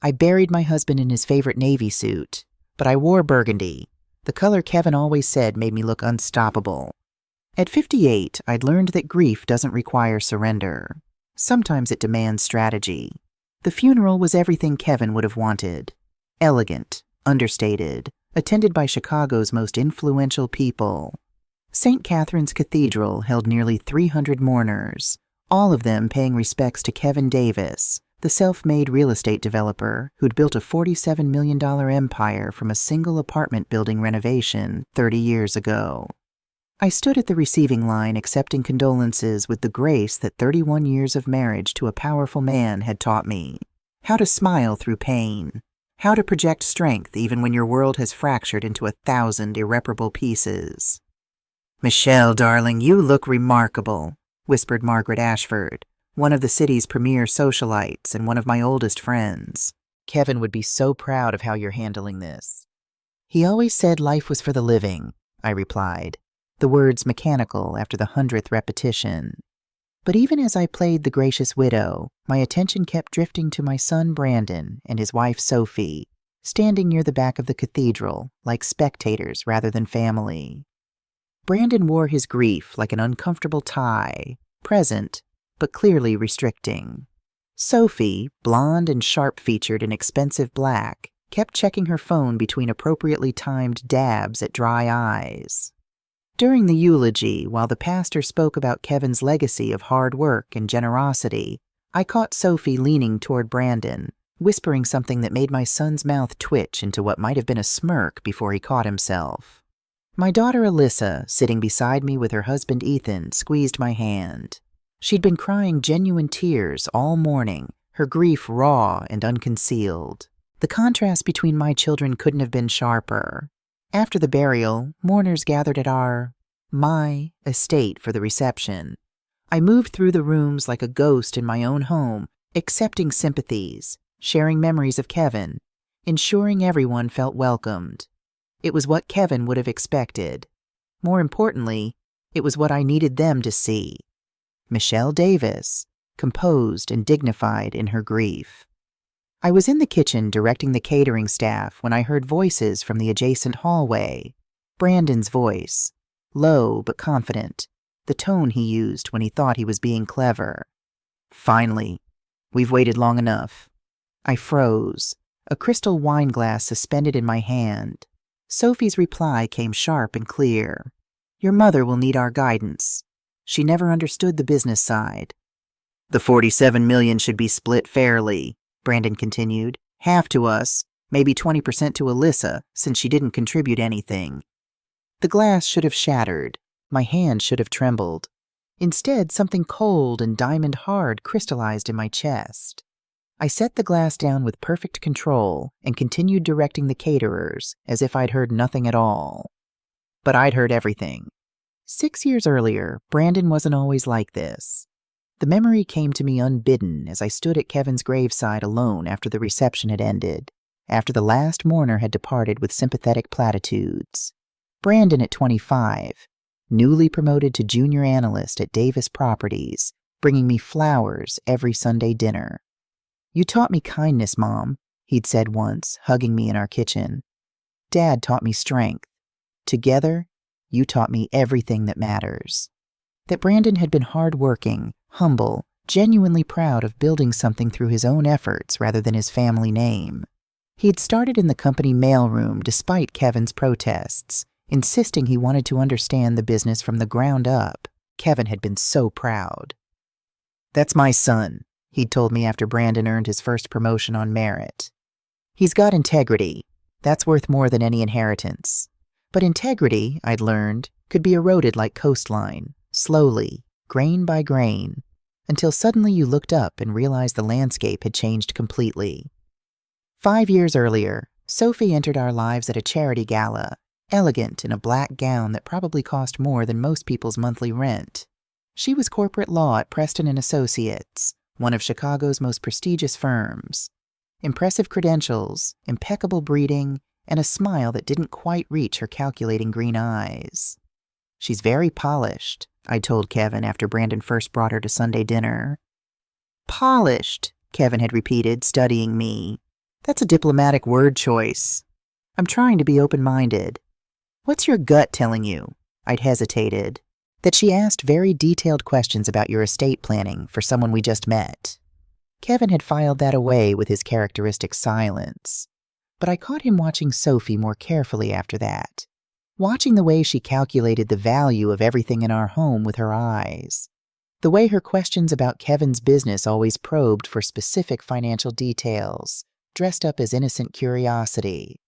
I buried my husband in his favorite Navy suit, but I wore burgundy, the color Kevin always said made me look unstoppable. At 58, I'd learned that grief doesn't require surrender. Sometimes it demands strategy. The funeral was everything Kevin would have wanted. Elegant, understated, attended by Chicago's most influential people. St. Catherine's Cathedral held nearly 300 mourners, all of them paying respects to Kevin Davis, the self-made real estate developer who'd built a $47 million empire from a single apartment building renovation 30 years ago. I stood at the receiving line accepting condolences with the grace that 31 years of marriage to a powerful man had taught me. How to smile through pain. How to project strength even when your world has fractured into 1,000 irreparable pieces. "Michelle, darling, you look remarkable," whispered Margaret Ashford, one of the city's premier socialites and one of my oldest friends. "Kevin would be so proud of how you're handling this." "He always said life was for the living," I replied, the words mechanical after the 100th repetition. But even as I played the gracious widow, my attention kept drifting to my son Brandon and his wife Sophie, standing near the back of the cathedral, like spectators rather than family. Brandon wore his grief like an uncomfortable tie, present, but clearly restricting. Sophie, blonde and sharp-featured in expensive black, kept checking her phone between appropriately timed dabs at dry eyes. During the eulogy, while the pastor spoke about Kevin's legacy of hard work and generosity, I caught Sophie leaning toward Brandon, whispering something that made my son's mouth twitch into what might have been a smirk before he caught himself. My daughter Alyssa, sitting beside me with her husband Ethan, squeezed my hand. She'd been crying genuine tears all morning, her grief raw and unconcealed. The contrast between my children couldn't have been sharper. After the burial, mourners gathered at my estate for the reception. I moved through the rooms like a ghost in my own home, accepting sympathies, sharing memories of Kevin, ensuring everyone felt welcomed. It was what Kevin would have expected. More importantly, it was what I needed them to see. Michelle Davis, composed and dignified in her grief. I was in the kitchen directing the catering staff when I heard voices from the adjacent hallway. Brandon's voice, low but confident, the tone he used when he thought he was being clever. "Finally, we've waited long enough." I froze, a crystal wine glass suspended in my hand. Sophie's reply came sharp and clear. "Your mother will need our guidance. She never understood the business side." "The $47 million should be split fairly," Brandon continued. "Half to us, maybe 20% to Alyssa, since she didn't contribute anything." The glass should have shattered. My hand should have trembled. Instead, something cold and diamond hard crystallized in my chest. I set the glass down with perfect control and continued directing the caterers as if I'd heard nothing at all. But I'd heard everything. 6 years earlier, Brandon wasn't always like this. The memory came to me unbidden as I stood at Kevin's graveside alone after the reception had ended, after the last mourner had departed with sympathetic platitudes. Brandon at 25, newly promoted to junior analyst at Davis Properties, bringing me flowers every Sunday dinner. "You taught me kindness, Mom," he'd said once, hugging me in our kitchen. "Dad taught me strength. Together, you taught me everything that matters." That Brandon had been hardworking, humble, genuinely proud of building something through his own efforts rather than his family name. He'd started in the company mailroom despite Kevin's protests, insisting he wanted to understand the business from the ground up. Kevin had been so proud. "That's my son," he'd told me after Brandon earned his first promotion on merit. "He's got integrity. That's worth more than any inheritance." But integrity, I'd learned, could be eroded like coastline, slowly, grain by grain, until suddenly you looked up and realized the landscape had changed completely. 5 years earlier, Sophie entered our lives at a charity gala, elegant in a black gown that probably cost more than most people's monthly rent. She was corporate law at Preston & Associates, one of Chicago's most prestigious firms. Impressive credentials, impeccable breeding, and a smile that didn't quite reach her calculating green eyes. "She's very polished," I told Kevin after Brandon first brought her to Sunday dinner. "Polished," Kevin had repeated, studying me. That's a diplomatic word choice. I'm trying to be open-minded. What's your gut telling you? I'd hesitated. That she asked very detailed questions about your estate planning for someone we just met. Kevin had filed that away with his characteristic silence. But I caught him watching Sophie more carefully after that, watching the way she calculated the value of everything in our home with her eyes, the way her questions about Kevin's business always probed for specific financial details, dressed up as innocent curiosity.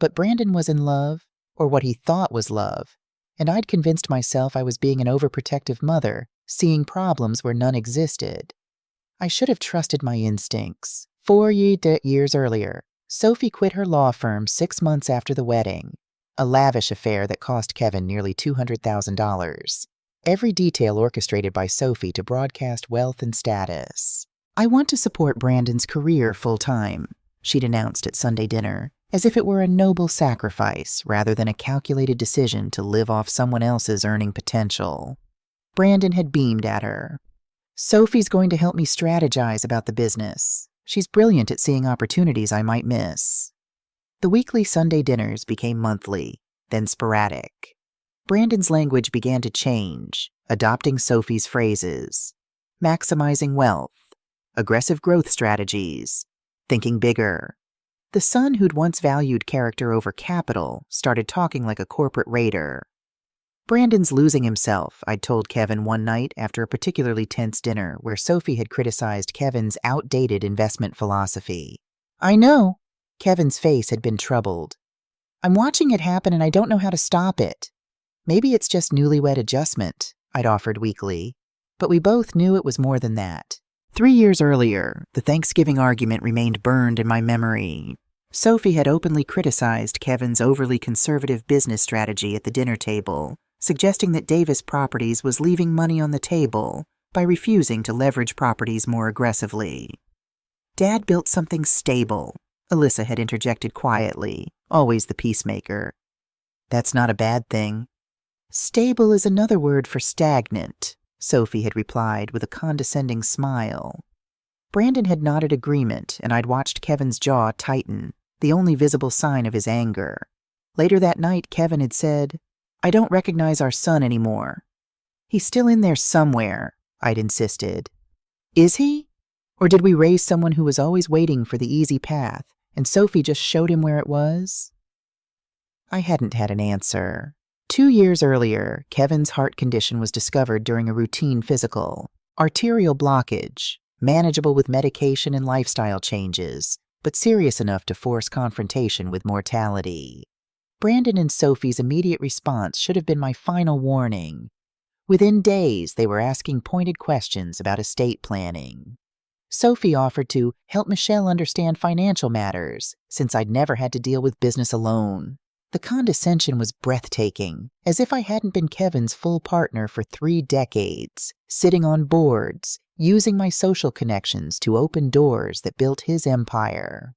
But Brandon was in love, or what he thought was love, and I'd convinced myself I was being an overprotective mother, seeing problems where none existed. I should have trusted my instincts. 4 years earlier, Sophie quit her law firm 6 months after the wedding, a lavish affair that cost Kevin nearly $200,000. Every detail orchestrated by Sophie to broadcast wealth and status. I want to support Brandon's career full-time, she'd announced at Sunday dinner, as if it were a noble sacrifice rather than a calculated decision to live off someone else's earning potential. Brandon had beamed at her. Sophie's going to help me strategize about the business. She's brilliant at seeing opportunities I might miss. The weekly Sunday dinners became monthly, then sporadic. Brandon's language began to change, adopting Sophie's phrases. Maximizing wealth, aggressive growth strategies, thinking bigger. The son who'd once valued character over capital started talking like a corporate raider. Brandon's losing himself, I'd told Kevin one night after a particularly tense dinner where Sophie had criticized Kevin's outdated investment philosophy. I know. Kevin's face had been troubled. I'm watching it happen and I don't know how to stop it. Maybe it's just newlywed adjustment, I'd offered weakly. But we both knew it was more than that. 3 years earlier, the Thanksgiving argument remained burned in my memory. Sophie had openly criticized Kevin's overly conservative business strategy at the dinner table, suggesting that Davis Properties was leaving money on the table by refusing to leverage properties more aggressively. Dad built something stable, Alyssa had interjected quietly, always the peacemaker. That's not a bad thing. Stable is another word for stagnant, Sophie had replied with a condescending smile. Brandon had nodded agreement, and I'd watched Kevin's jaw tighten, the only visible sign of his anger. Later that night, Kevin had said, I don't recognize our son anymore. He's still in there somewhere, I'd insisted. Is he? Or did we raise someone who was always waiting for the easy path, and Sophie just showed him where it was? I hadn't had an answer. 2 years earlier, Kevin's heart condition was discovered during a routine physical. Arterial blockage, manageable with medication and lifestyle changes, but serious enough to force confrontation with mortality. Brandon and Sophie's immediate response should have been my final warning. Within days, they were asking pointed questions about estate planning. Sophie offered to help Michelle understand financial matters, since I'd never had to deal with business alone. The condescension was breathtaking, as if I hadn't been Kevin's full partner for 3 decades, sitting on boards, using my social connections to open doors that built his empire.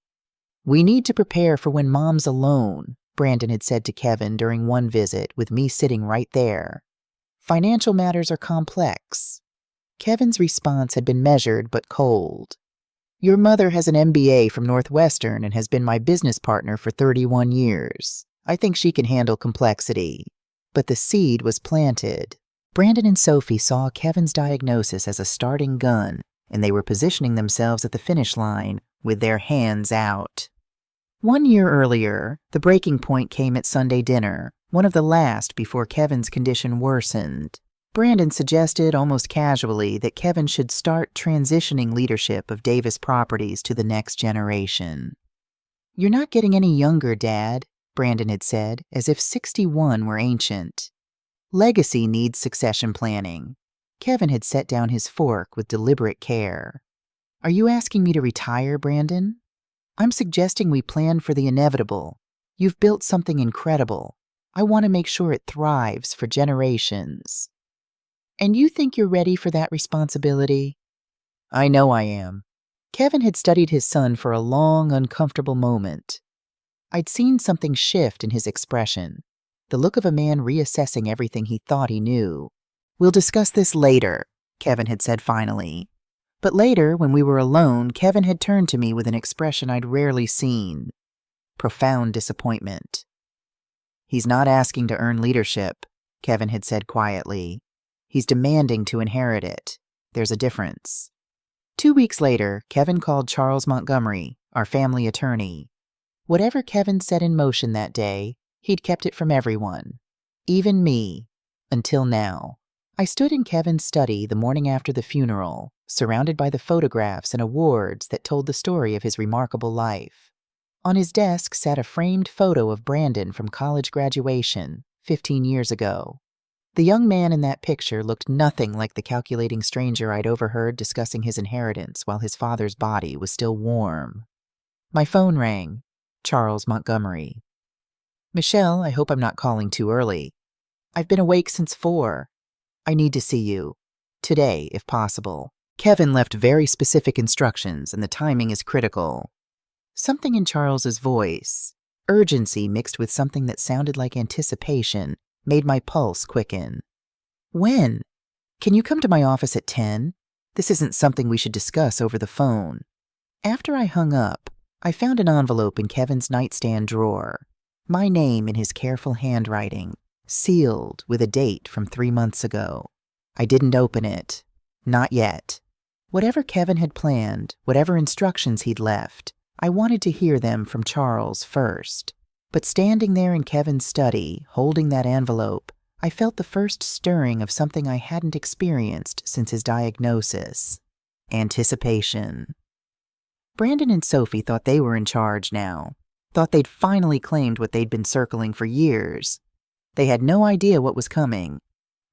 We need to prepare for when Mom's alone, Brandon had said to Kevin during one visit with me sitting right there. Financial matters are complex. Kevin's response had been measured but cold. Your mother has an MBA from Northwestern and has been my business partner for 31 years. I think she can handle complexity. But the seed was planted. Brandon and Sophie saw Kevin's diagnosis as a starting gun, and they were positioning themselves at the finish line with their hands out. 1 year earlier, the breaking point came at Sunday dinner, one of the last before Kevin's condition worsened. Brandon suggested almost casually that Kevin should start transitioning leadership of Davis Properties to the next generation. You're not getting any younger, Dad, Brandon had said, as if 61 were ancient. Legacy needs succession planning. Kevin had set down his fork with deliberate care. Are you asking me to retire, Brandon? I'm suggesting we plan for the inevitable. You've built something incredible. I want to make sure it thrives for generations. And you think you're ready for that responsibility? I know I am. Kevin had studied his son for a long, uncomfortable moment. I'd seen something shift in his expression, the look of a man reassessing everything he thought he knew. We'll discuss this later, Kevin had said finally. But later, when we were alone, Kevin had turned to me with an expression I'd rarely seen. Profound disappointment. "He's not asking to earn leadership," Kevin had said quietly. "He's demanding to inherit it. There's a difference." 2 weeks later, Kevin called Charles Montgomery, our family attorney. Whatever Kevin set in motion that day, he'd kept it from everyone. Even me. Until now. I stood in Kevin's study the morning after the funeral, surrounded by the photographs and awards that told the story of his remarkable life. On his desk sat a framed photo of Brandon from college graduation, 15 years ago. The young man in that picture looked nothing like the calculating stranger I'd overheard discussing his inheritance while his father's body was still warm. My phone rang. Charles Montgomery. "Michelle, I hope I'm not calling too early. I've been awake since 4. I need to see you. Today, if possible. Kevin left very specific instructions, and the timing is critical." Something in Charles's voice, urgency mixed with something that sounded like anticipation, made my pulse quicken. "When? Can you come to my office at 10? This isn't something we should discuss over the phone." After I hung up, I found an envelope in Kevin's nightstand drawer. My name in his careful handwriting, sealed with a date from 3 months ago. I didn't open it. Not yet. Whatever Kevin had planned, whatever instructions he'd left, I wanted to hear them from Charles first. But standing there in Kevin's study, holding that envelope, I felt the first stirring of something I hadn't experienced since his diagnosis. Anticipation. Brandon and Sophie thought they were in charge now, thought they'd finally claimed what they'd been circling for years. They had no idea what was coming.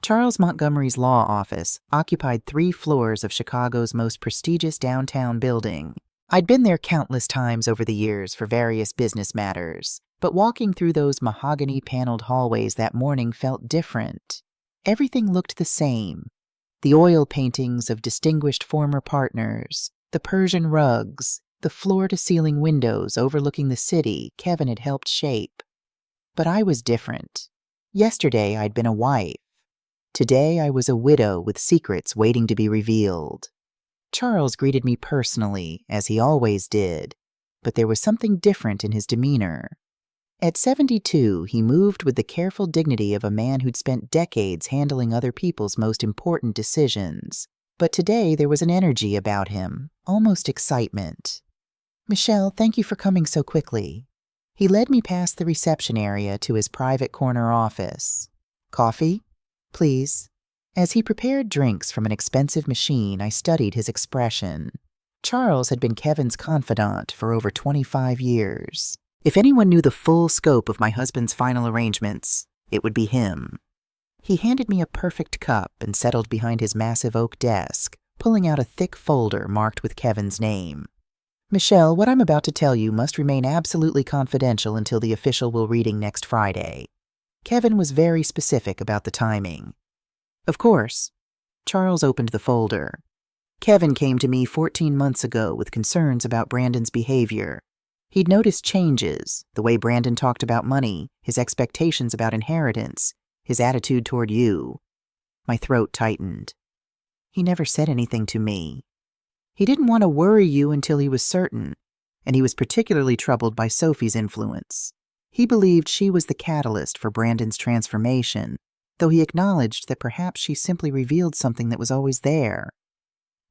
Charles Montgomery's law office occupied 3 floors of Chicago's most prestigious downtown building. I'd been there countless times over the years for various business matters, but walking through those mahogany-paneled hallways that morning felt different. Everything looked the same. The oil paintings of distinguished former partners, the Persian rugs, the floor-to-ceiling windows overlooking the city Kevin had helped shape. But I was different. Yesterday I'd been a wife. Today I was a widow with secrets waiting to be revealed. Charles greeted me personally, as he always did, but there was something different in his demeanor. At 72, he moved with the careful dignity of a man who'd spent decades handling other people's most important decisions. But today there was an energy about him, almost excitement. "Michelle, thank you for coming so quickly." He led me past the reception area to his private corner office. "Coffee? Please." As he prepared drinks from an expensive machine, I studied his expression. Charles had been Kevin's confidant for over 25 years. If anyone knew the full scope of my husband's final arrangements, it would be him. He handed me a perfect cup and settled behind his massive oak desk, pulling out a thick folder marked with Kevin's name. "Michelle, what I'm about to tell you must remain absolutely confidential until the official will reading next Friday." Kevin was very specific about the timing. "Of course." Charles opened the folder. "Kevin came to me 14 months ago with concerns about Brandon's behavior. He'd noticed changes, the way Brandon talked about money, his expectations about inheritance, his attitude toward you." My throat tightened. "He never said anything to me. He didn't want to worry you until he was certain, and he was particularly troubled by Sophie's influence. He believed she was the catalyst for Brandon's transformation, though he acknowledged that perhaps she simply revealed something that was always there."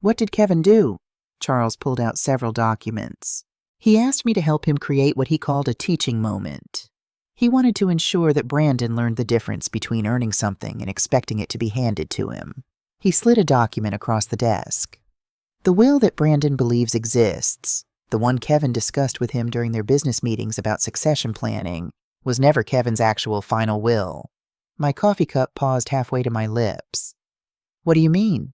"What did Kevin do?" Charles pulled out several documents. "He asked me to help him create what he called a teaching moment. He wanted to ensure that Brandon learned the difference between earning something and expecting it to be handed to him." He slid a document across the desk. "The will that Brandon believes exists, the one Kevin discussed with him during their business meetings about succession planning, was never Kevin's actual final will." My coffee cup paused halfway to my lips. "What do you mean?"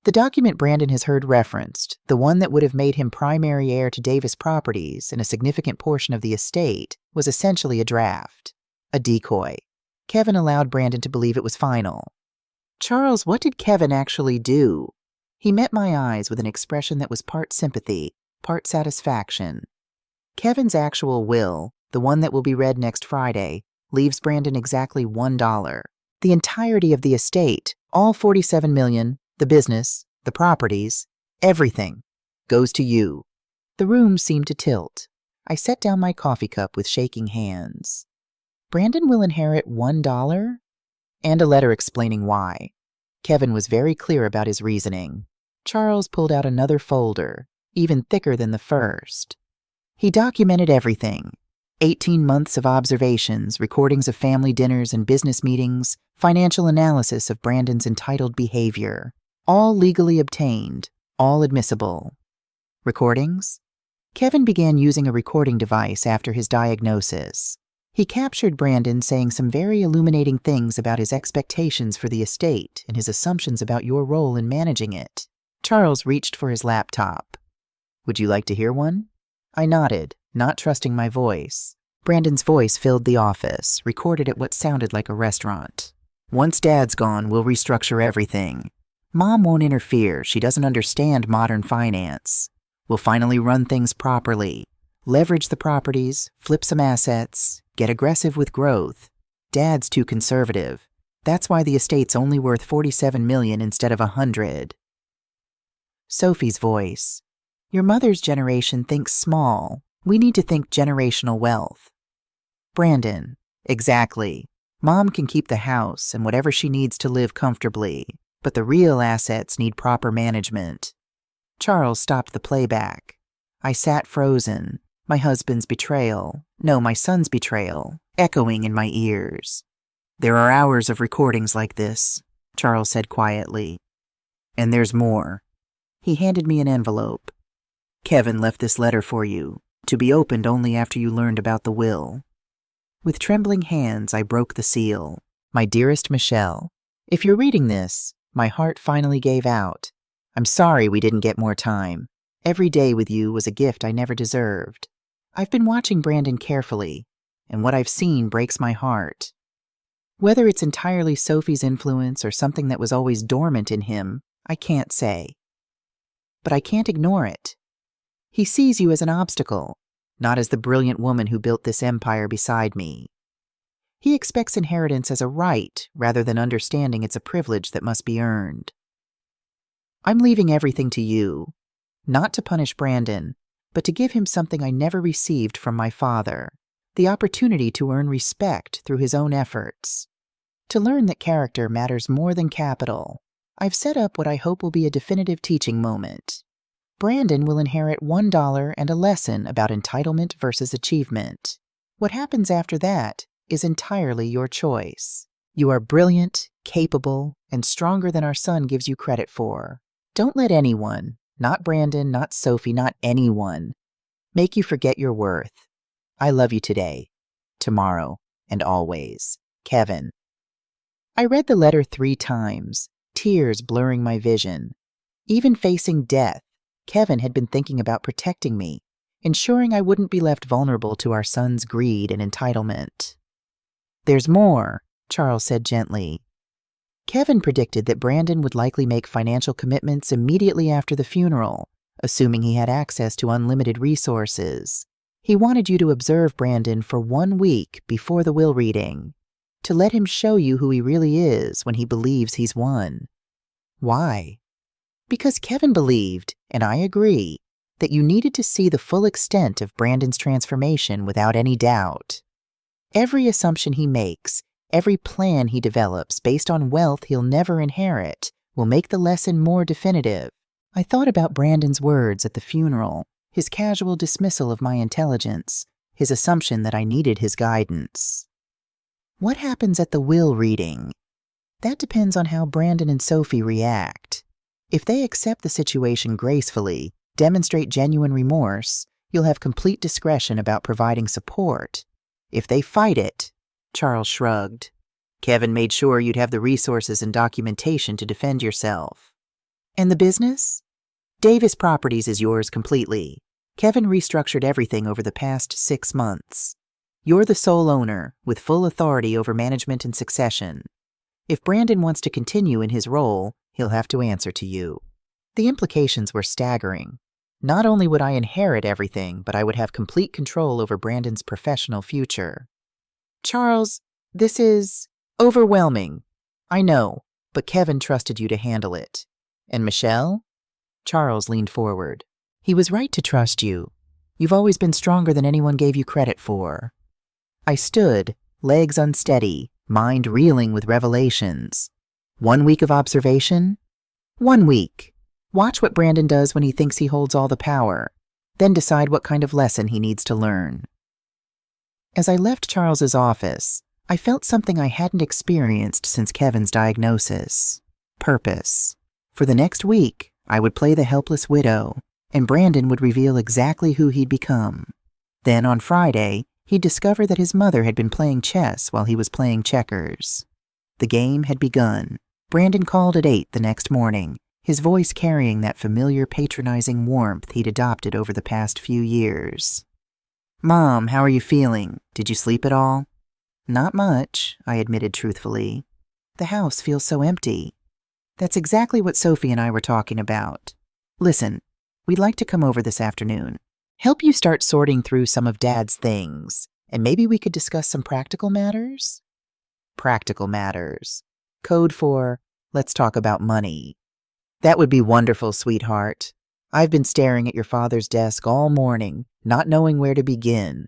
"The document Brandon has heard referenced, the one that would have made him primary heir to Davis Properties and a significant portion of the estate, was essentially a draft, a decoy. Kevin allowed Brandon to believe it was final." "Charles, what did Kevin actually do?" He met my eyes with an expression that was part sympathy, part satisfaction. "Kevin's actual will, the one that will be read next Friday, leaves Brandon exactly $1. The entirety of the estate, all $47 million, the business, the properties, Everything goes to you." The room seemed to tilt. I set down my coffee cup with shaking hands. Brandon will inherit $1? And a letter explaining why. Kevin was very clear about his reasoning. Charles pulled out another folder, even thicker than the first. He documented everything. 18 months of observations, recordings of family dinners and business meetings, financial analysis of Brandon's entitled behavior. All legally obtained, all admissible. Recordings? Kevin began using a recording device after his diagnosis. He captured Brandon saying some very illuminating things about his expectations for the estate and his assumptions about your role in managing it. Charles reached for his laptop. "Would you like to hear one?" I nodded, not trusting my voice. Brandon's voice filled the office, recorded at what sounded like a restaurant. "Once Dad's gone, we'll restructure everything. Mom won't interfere. She doesn't understand modern finance. We'll finally run things properly. Leverage the properties, flip some assets, get aggressive with growth. Dad's too conservative. That's why the estate's only worth $47 million instead of $100. Sophie's voice. "Your mother's generation thinks small. We need to think generational wealth." Brandon. "Exactly. Mom can keep the house and whatever she needs to live comfortably, but the real assets need proper management." Charles stopped the playback. I sat frozen, my husband's betrayal, no, my son's betrayal, echoing in my ears. "There are hours of recordings like this," Charles said quietly. "And there's more." He handed me an envelope. "Kevin left this letter for you, to be opened only after you learned about the will." With trembling hands, I broke the seal. "My dearest Michelle, if you're reading this, my heart finally gave out. I'm sorry we didn't get more time. Every day with you was a gift I never deserved. I've been watching Brandon carefully, and what I've seen breaks my heart. Whether it's entirely Sophie's influence or something that was always dormant in him, I can't say. But I can't ignore it. He sees you as an obstacle, not as the brilliant woman who built this empire beside me. He expects inheritance as a right rather than understanding it's a privilege that must be earned. I'm leaving everything to you, not to punish Brandon, but to give him something I never received from my father, the opportunity to earn respect through his own efforts. To learn that character matters more than capital, I've set up what I hope will be a definitive teaching moment. Brandon will inherit $1 and a lesson about entitlement versus achievement. What happens after that is entirely your choice. You are brilliant, capable, and stronger than our son gives you credit for. Don't let anyone, not Brandon, not Sophie, not anyone, make you forget your worth. I love you today, tomorrow, and always. Kevin. I read the letter 3 times, tears blurring my vision. Even facing death, Kevin had been thinking about protecting me, ensuring I wouldn't be left vulnerable to our son's greed and entitlement. There's more, Charles said gently. Kevin predicted that Brandon would likely make financial commitments immediately after the funeral, assuming he had access to unlimited resources. He wanted you to observe Brandon for 1 week before the will reading, to let him show you who he really is when he believes he's won. Why? Because Kevin believed, and I agree, that you needed to see the full extent of Brandon's transformation without any doubt. Every assumption he makes, every plan he develops based on wealth he'll never inherit, will make the lesson more definitive. I thought about Brandon's words at the funeral, his casual dismissal of my intelligence, his assumption that I needed his guidance. What happens at the will reading? That depends on how Brandon and Sophie react. If they accept the situation gracefully, demonstrate genuine remorse, you'll have complete discretion about providing support. If they fight it, Charles shrugged. Kevin made sure you'd have the resources and documentation to defend yourself. And the business? Davis Properties is yours completely. Kevin restructured everything over the past 6 months. You're the sole owner, with full authority over management and succession. If Brandon wants to continue in his role, he'll have to answer to you. The implications were staggering. Not only would I inherit everything, but I would have complete control over Brandon's professional future. Charles, this is overwhelming. I know, but Kevin trusted you to handle it. And Michelle? Charles leaned forward. He was right to trust you. You've always been stronger than anyone gave you credit for. I stood, legs unsteady, mind reeling with revelations. 1 week of observation? 1 week. Watch what Brandon does when he thinks he holds all the power. Then decide what kind of lesson he needs to learn. As I left Charles's office, I felt something I hadn't experienced since Kevin's diagnosis. Purpose. For the next week, I would play the helpless widow, and Brandon would reveal exactly who he'd become. Then on Friday, he'd discover that his mother had been playing chess while he was playing checkers. The game had begun. Brandon called at 8 the next morning, his voice carrying that familiar patronizing warmth he'd adopted over the past few years. "Mom, how are you feeling? Did you sleep at all?" "Not much," I admitted truthfully. "The house feels so empty." "That's exactly what Sophie and I were talking about. Listen, we'd like to come over this afternoon. Help you start sorting through some of Dad's things, and maybe we could discuss some practical matters?" Practical matters. Code for, let's talk about money. "That would be wonderful, sweetheart. I've been staring at your father's desk all morning, not knowing where to begin.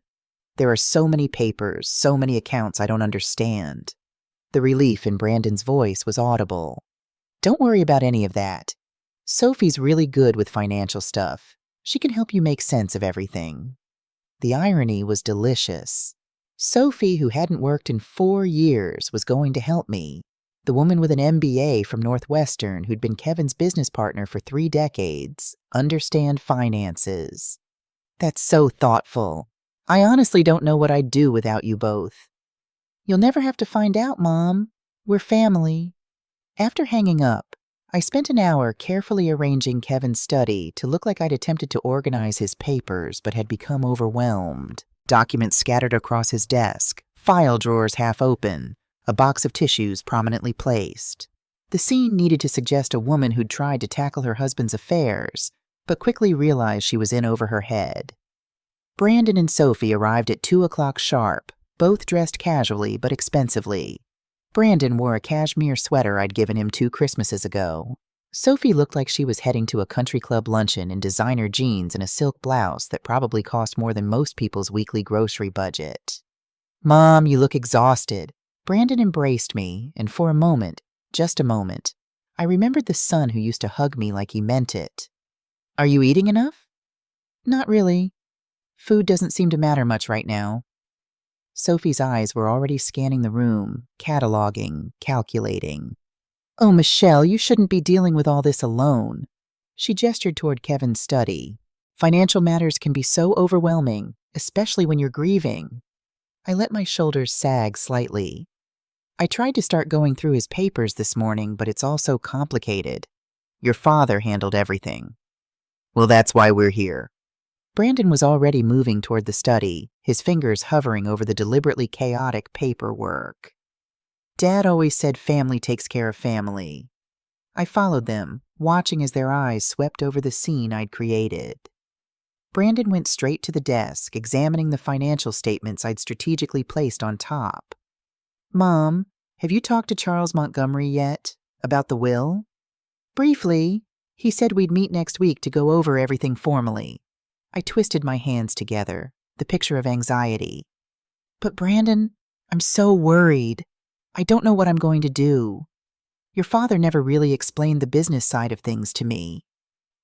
There are so many papers, so many accounts I don't understand." The relief in Brandon's voice was audible. "Don't worry about any of that. Sophie's really good with financial stuff. She can help you make sense of everything." The irony was delicious. Sophie, who hadn't worked in 4 years, was going to help me. The woman with an MBA from Northwestern who'd been Kevin's business partner for 3 decades, understand finances. That's so thoughtful. I honestly don't know what I'd do without you both. "You'll never have to find out, Mom. We're family." After hanging up, I spent an hour carefully arranging Kevin's study to look like I'd attempted to organize his papers but had become overwhelmed. Documents scattered across his desk, file drawers half open, a box of tissues prominently placed. The scene needed to suggest a woman who'd tried to tackle her husband's affairs, but quickly realized she was in over her head. Brandon and Sophie arrived at 2 o'clock sharp, both dressed casually but expensively. Brandon wore a cashmere sweater I'd given him 2 Christmases ago. Sophie looked like she was heading to a country club luncheon in designer jeans and a silk blouse that probably cost more than most people's weekly grocery budget. "Mom, you look exhausted." Brandon embraced me, and for a moment, just a moment, I remembered the son who used to hug me like he meant it. "Are you eating enough?" "Not really. Food doesn't seem to matter much right now." Sophie's eyes were already scanning the room, cataloging, calculating. "Oh, Michelle, you shouldn't be dealing with all this alone." She gestured toward Kevin's study. "Financial matters can be so overwhelming, especially when you're grieving." I let my shoulders sag slightly. "I tried to start going through his papers this morning, but it's all so complicated. Your father handled everything." "Well, that's why we're here." Brandon was already moving toward the study, his fingers hovering over the deliberately chaotic paperwork. "Dad always said family takes care of family." I followed them, watching as their eyes swept over the scene I'd created. Brandon went straight to the desk, examining the financial statements I'd strategically placed on top. "Mom, have you talked to Charles Montgomery yet? About the will?" "Briefly. He said we'd meet next week to go over everything formally." I twisted my hands together, the picture of anxiety. "But Brandon, I'm so worried. I don't know what I'm going to do. Your father never really explained the business side of things to me."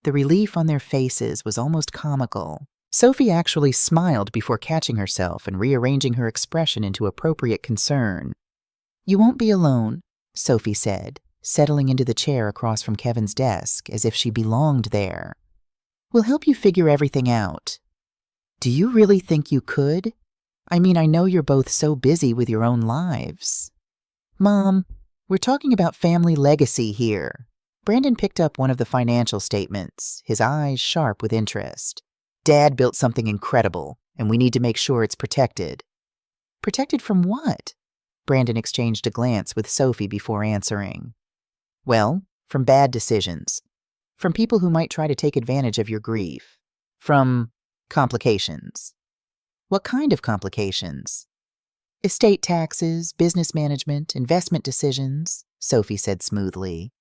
The relief on their faces was almost comical. Sophie actually smiled before catching herself and rearranging her expression into appropriate concern. "You won't be alone," Sophie said, settling into the chair across from Kevin's desk as if she belonged there. "We'll help you figure everything out." "Do you really think you could? I mean, I know you're both so busy with your own lives." "Mom, we're talking about family legacy here." Brandon picked up one of the financial statements, his eyes sharp with interest. "Dad built something incredible, and we need to make sure it's protected." "Protected from what?" Brandon exchanged a glance with Sophie before answering. "Well, from bad decisions. From people who might try to take advantage of your grief. From complications." "What kind of complications?" "Estate taxes, business management, investment decisions," Sophie said smoothly.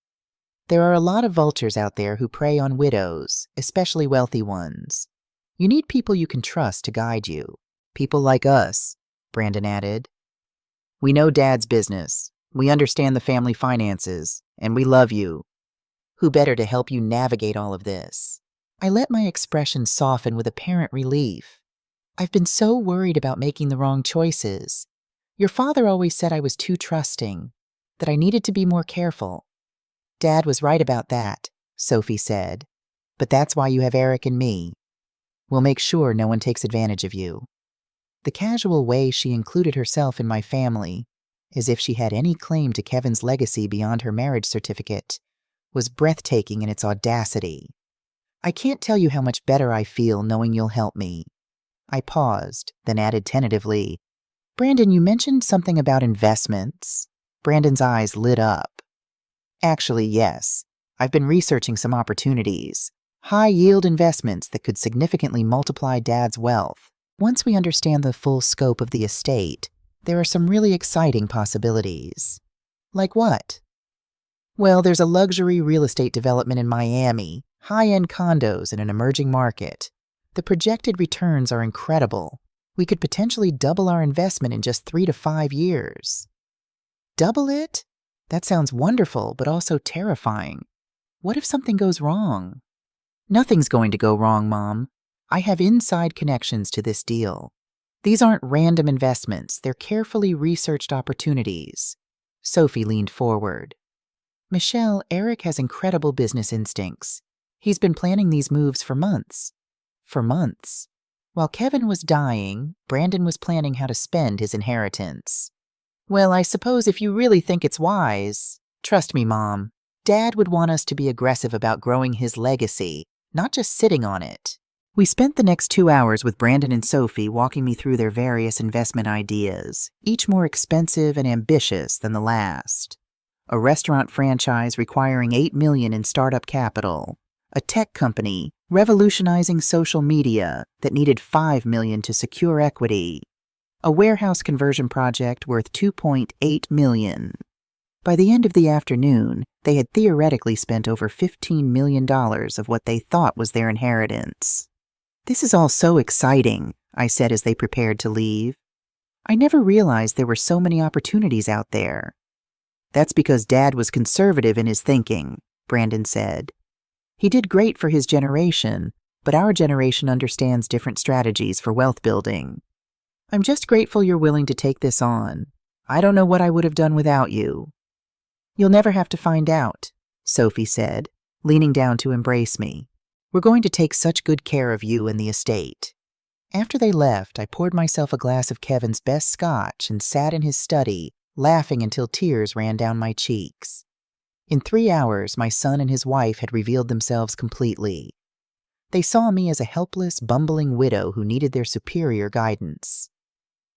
There are a lot of vultures out there who prey on widows, especially wealthy ones. You need people you can trust to guide you. People like us, Brandon added. We know Dad's business. We understand the family finances, and we love you. Who better to help you navigate all of this? I let my expression soften with apparent relief. I've been so worried about making the wrong choices. Your father always said I was too trusting, that I needed to be more careful. Dad was right about that, Sophie said. But that's why you have Eric and me. We'll make sure no one takes advantage of you. The casual way she included herself in my family, as if she had any claim to Kevin's legacy beyond her marriage certificate, was breathtaking in its audacity. I can't tell you how much better I feel knowing you'll help me. I paused, then added tentatively, Brandon, you mentioned something about investments. Brandon's eyes lit up. Actually, yes. I've been researching some opportunities. High-yield investments that could significantly multiply Dad's wealth. Once we understand the full scope of the estate, there are some really exciting possibilities. Like what? Well, there's a luxury real estate development in Miami, high-end condos in an emerging market. The projected returns are incredible. We could potentially double our investment in just 3 to 5 years. Double it? That sounds wonderful, but also terrifying. What if something goes wrong? Nothing's going to go wrong, Mom. I have inside connections to this deal. These aren't random investments. They're carefully researched opportunities. Sophie leaned forward. Michelle, Eric has incredible business instincts. He's been planning these moves for months. For months. While Kevin was dying, Brandon was planning how to spend his inheritance. Well, I suppose if you really think it's wise, trust me, Mom, Dad would want us to be aggressive about growing his legacy, not just sitting on it. We spent the next 2 hours with Brandon and Sophie walking me through their various investment ideas, each more expensive and ambitious than the last. A restaurant franchise requiring $8 million in startup capital. A tech company revolutionizing social media that needed $5 million to secure equity. A warehouse conversion project worth $2.8 million. By the end of the afternoon, they had theoretically spent over $15 million of what they thought was their inheritance. This is all so exciting, I said as they prepared to leave. I never realized there were so many opportunities out there. That's because Dad was conservative in his thinking, Brandon said. He did great for his generation, but our generation understands different strategies for wealth building. I'm just grateful you're willing to take this on. I don't know what I would have done without you. You'll never have to find out, Sophie said, leaning down to embrace me. We're going to take such good care of you and the estate. After they left, I poured myself a glass of Kevin's best scotch and sat in his study, laughing until tears ran down my cheeks. In 3 hours, my son and his wife had revealed themselves completely. They saw me as a helpless, bumbling widow who needed their superior guidance.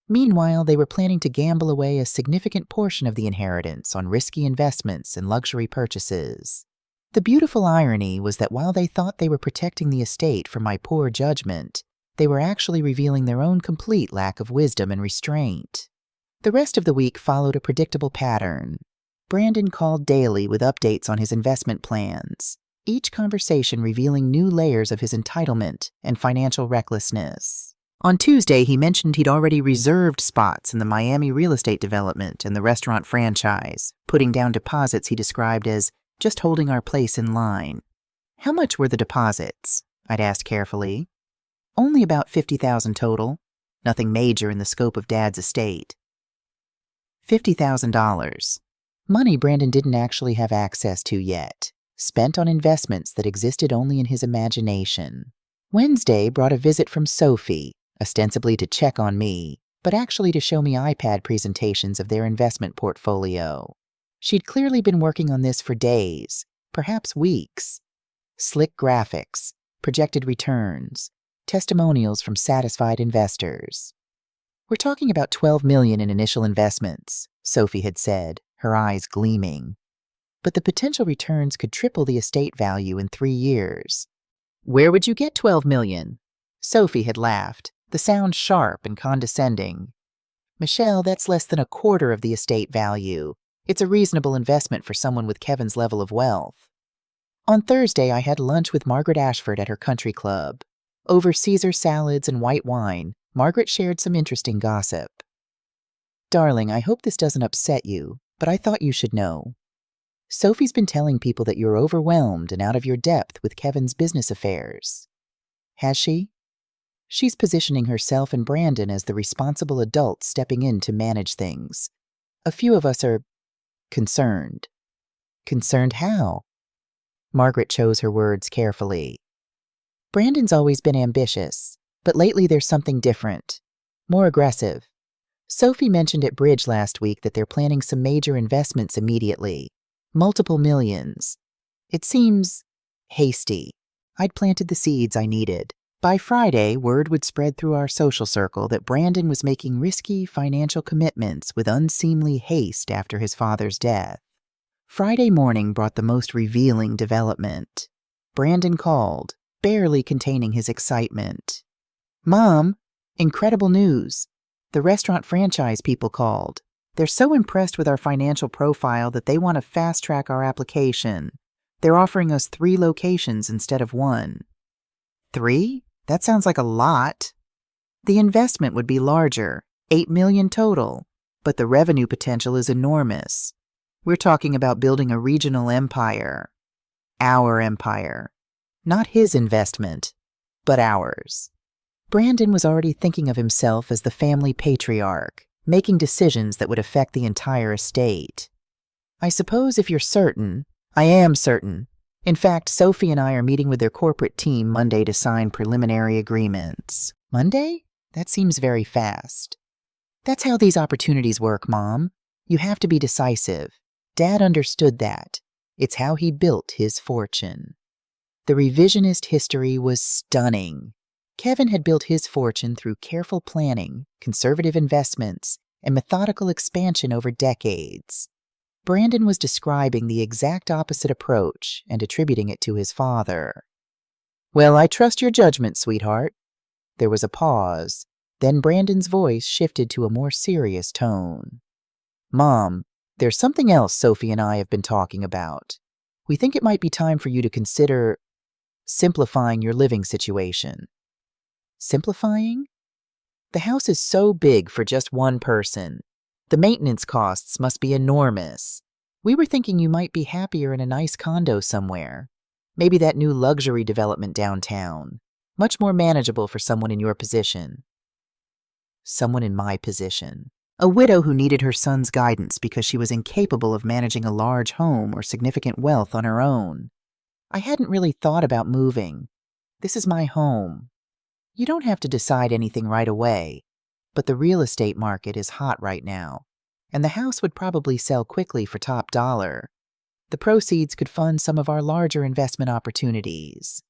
Meanwhile, they were planning to gamble away a significant portion of the inheritance on risky investments and luxury purchases. The beautiful irony was that while they thought they were protecting the estate from my poor judgment, they were actually revealing their own complete lack of wisdom and restraint. The rest of the week followed a predictable pattern. Brandon called daily with updates on his investment plans, each conversation revealing new layers of his entitlement and financial recklessness. On Tuesday, he mentioned he'd already reserved spots in the Miami real estate development and the restaurant franchise, putting down deposits he described as just holding our place in line. How much were the deposits? I'd asked carefully. Only about $50,000 total. Nothing major in the scope of Dad's estate. $50,000. Money Brandon didn't actually have access to yet, spent on investments that existed only in his imagination. Wednesday brought a visit from Sophie, ostensibly to check on me, but actually to show me iPad presentations of their investment portfolio. She'd clearly been working on this for days, perhaps weeks. Slick graphics, projected returns, testimonials from satisfied investors. We're talking about $12 million in initial investments, Sophie had said, her eyes gleaming. But the potential returns could triple the estate value in 3 years. Where would you get $12 million? Sophie had laughed, the sound sharp and condescending. Michelle, that's less than a quarter of the estate value. It's a reasonable investment for someone with Kevin's level of wealth. On Thursday, I had lunch with Margaret Ashford at her country club. Over Caesar salads and white wine, Margaret shared some interesting gossip. Darling, I hope this doesn't upset you, but I thought you should know. Sophie's been telling people that you're overwhelmed and out of your depth with Kevin's business affairs. Has she? She's positioning herself and Brandon as the responsible adults stepping in to manage things. A few of us are concerned. Concerned how? Margaret chose her words carefully. Brandon's always been ambitious, but lately there's something different, more aggressive. Sophie mentioned at Bridge last week that they're planning some major investments immediately, multiple millions. It seems hasty. I'd planted the seeds I needed. By Friday, word would spread through our social circle that Brandon was making risky financial commitments with unseemly haste after his father's death. Friday morning brought the most revealing development. Brandon called, barely containing his excitement. Mom, incredible news. The restaurant franchise people called. They're so impressed with our financial profile that they want to fast-track our application. They're offering us 3 locations instead of 1. 3? That sounds like a lot. The investment would be larger, $8 million total, but the revenue potential is enormous. We're talking about building a regional empire. Our empire. Not his investment, but ours. Brandon was already thinking of himself as the family patriarch, making decisions that would affect the entire estate. I suppose if you're certain, I am certain. In fact, Sophie and I are meeting with their corporate team Monday to sign preliminary agreements. Monday? That seems very fast. That's how these opportunities work, Mom. You have to be decisive. Dad understood that. It's how he built his fortune. The revisionist history was stunning. Kevin had built his fortune through careful planning, conservative investments, and methodical expansion over decades. Brandon was describing the exact opposite approach and attributing it to his father. Well, I trust your judgment, sweetheart. There was a pause. Then Brandon's voice shifted to a more serious tone. Mom, there's something else Sophie and I have been talking about. We think it might be time for you to consider simplifying your living situation. Simplifying? The house is so big for just one person. The maintenance costs must be enormous. We were thinking you might be happier in a nice condo somewhere. Maybe that new luxury development downtown. Much more manageable for someone in your position. Someone in my position. A widow who needed her son's guidance because she was incapable of managing a large home or significant wealth on her own. I hadn't really thought about moving. This is my home. You don't have to decide anything right away, but the real estate market is hot right now, and the house would probably sell quickly for top dollar. The proceeds could fund some of our larger investment opportunities.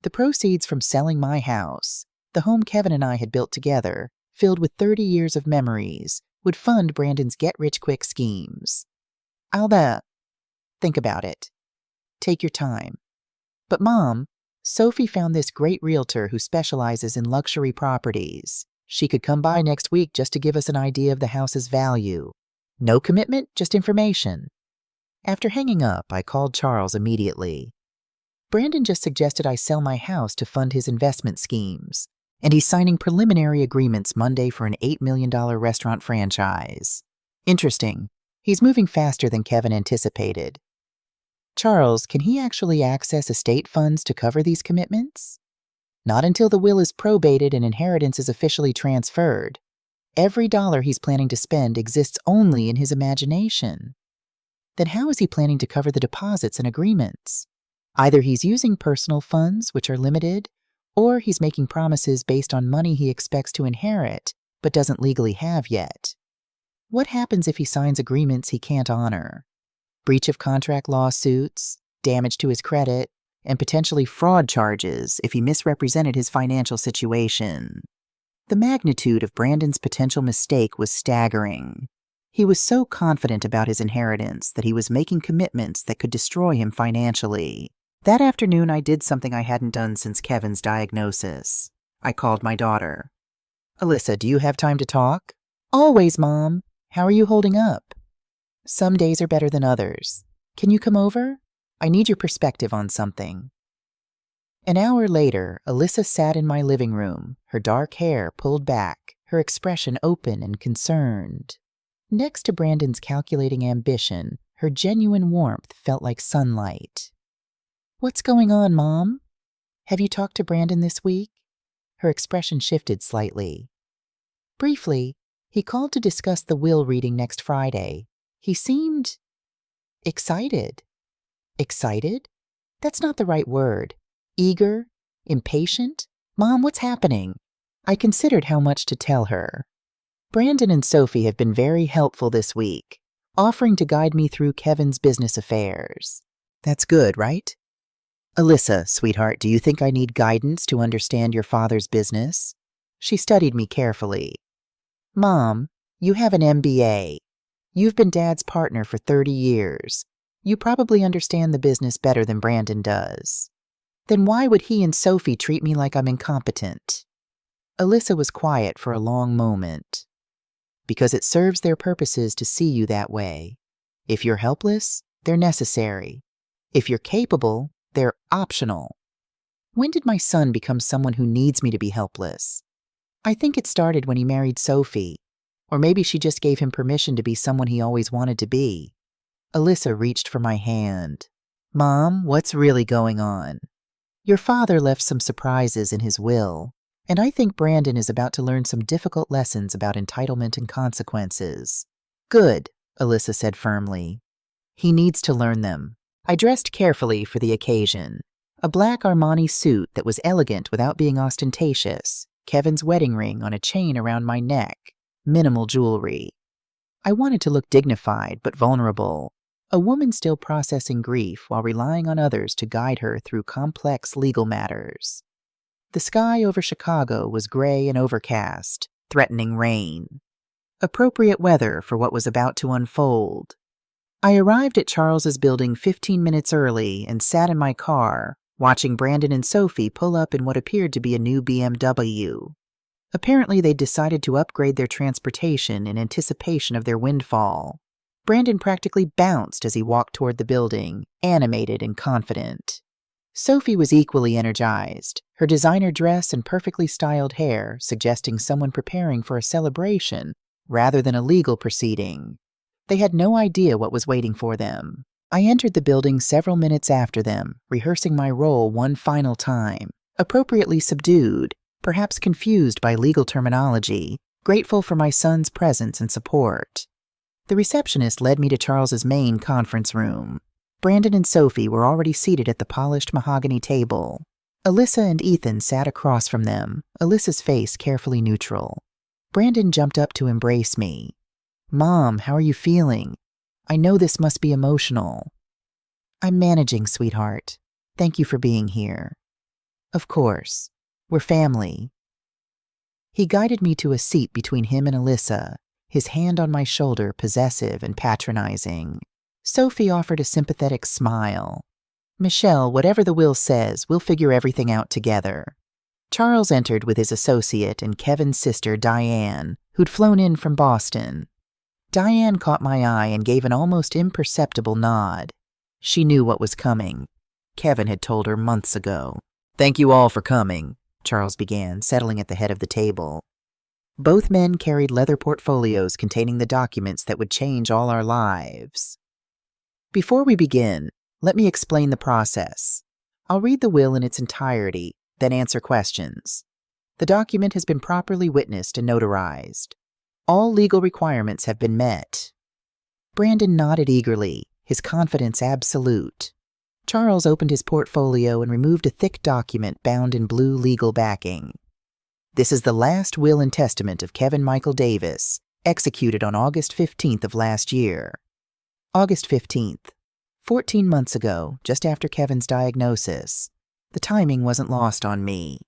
The proceeds from selling my house, the home Kevin and I had built together, filled with 30 years of memories, would fund Brandon's get-rich-quick schemes. I'll think about it. Take your time. But Mom, Sophie found this great realtor who specializes in luxury properties. She could come by next week just to give us an idea of the house's value. No commitment, just information. After hanging up, I called Charles immediately. Brandon just suggested I sell my house to fund his investment schemes, and he's signing preliminary agreements Monday for an $8 million restaurant franchise. Interesting. He's moving faster than Kevin anticipated. Charles, can he actually access estate funds to cover these commitments? Not until the will is probated and inheritance is officially transferred. Every dollar he's planning to spend exists only in his imagination. Then how is he planning to cover the deposits and agreements? Either he's using personal funds, which are limited, or he's making promises based on money he expects to inherit, but doesn't legally have yet. What happens if he signs agreements he can't honor? Breach of contract lawsuits, damage to his credit, and potentially fraud charges if he misrepresented his financial situation. The magnitude of Brandon's potential mistake was staggering. He was so confident about his inheritance that he was making commitments that could destroy him financially. That afternoon, I did something I hadn't done since Kevin's diagnosis. I called my daughter. Alyssa, do you have time to talk? Always, Mom. How are you holding up? Some days are better than others. Can you come over? I need your perspective on something." An hour later, Alyssa sat in my living room, her dark hair pulled back, her expression open and concerned. Next to Brandon's calculating ambition, her genuine warmth felt like sunlight. "What's going on, Mom? Have you talked to Brandon this week?" Her expression shifted slightly. "Briefly, he called to discuss the will reading next Friday. He seemed excited." "Excited? That's not the right word. Eager? Impatient? Mom, what's happening?" I considered how much to tell her. "Brandon and Sophie have been very helpful this week, offering to guide me through Kevin's business affairs." "That's good, right?" "Alyssa, sweetheart, do you think I need guidance to understand your father's business?" She studied me carefully. "Mom, you have an MBA. You've been Dad's partner for 30 years. You probably understand the business better than Brandon does. Then why would he and Sophie treat me like I'm incompetent?" Alyssa was quiet for a long moment. "Because it serves their purposes to see you that way. If you're helpless, they're necessary. If you're capable, they're optional. When did my son become someone who needs me to be helpless? I think it started when he married Sophie. Or maybe she just gave him permission to be someone he always wanted to be." Alyssa reached for my hand. "Mom, what's really going on?" "Your father left some surprises in his will, and I think Brandon is about to learn some difficult lessons about entitlement and consequences." "Good," Alyssa said firmly. "He needs to learn them." I dressed carefully for the occasion. A black Armani suit that was elegant without being ostentatious, Kevin's wedding ring on a chain around my neck, minimal jewelry. I wanted to look dignified but vulnerable, a woman still processing grief while relying on others to guide her through complex legal matters. The sky over Chicago was gray and overcast, threatening rain. Appropriate weather for what was about to unfold. I arrived at Charles's building 15 minutes early and sat in my car, watching Brandon and Sophie pull up in what appeared to be a new BMW. Apparently, they'd decided to upgrade their transportation in anticipation of their windfall. Brandon practically bounced as he walked toward the building, animated and confident. Sophie was equally energized, her designer dress and perfectly styled hair suggesting someone preparing for a celebration rather than a legal proceeding. They had no idea what was waiting for them. I entered the building several minutes after them, rehearsing my role one final time, appropriately subdued, perhaps confused by legal terminology, grateful for my son's presence and support. The receptionist led me to Charles's main conference room. Brandon and Sophie were already seated at the polished mahogany table. Alyssa and Ethan sat across from them, Alyssa's face carefully neutral. Brandon jumped up to embrace me. "Mom, how are you feeling? I know this must be emotional." "I'm managing, sweetheart. Thank you for being here." "Of course. We're family." He guided me to a seat between him and Alyssa, his hand on my shoulder possessive and patronizing. Sophie offered a sympathetic smile. "Michelle, whatever the will says, we'll figure everything out together." Charles entered with his associate and Kevin's sister, Diane, who'd flown in from Boston. Diane caught my eye and gave an almost imperceptible nod. She knew what was coming. Kevin had told her months ago. "Thank you all for coming," Charles began, settling at the head of the table. Both men carried leather portfolios containing the documents that would change all our lives. "Before we begin, let me explain the process. I'll read the will in its entirety, then answer questions. The document has been properly witnessed and notarized. All legal requirements have been met." Brandon nodded eagerly, his confidence absolute. Charles opened his portfolio and removed a thick document bound in blue legal backing. "This is the last will and testament of Kevin Michael Davis, executed on August 15th of last year." August 15th. 14 months ago, just after Kevin's diagnosis. The timing wasn't lost on me.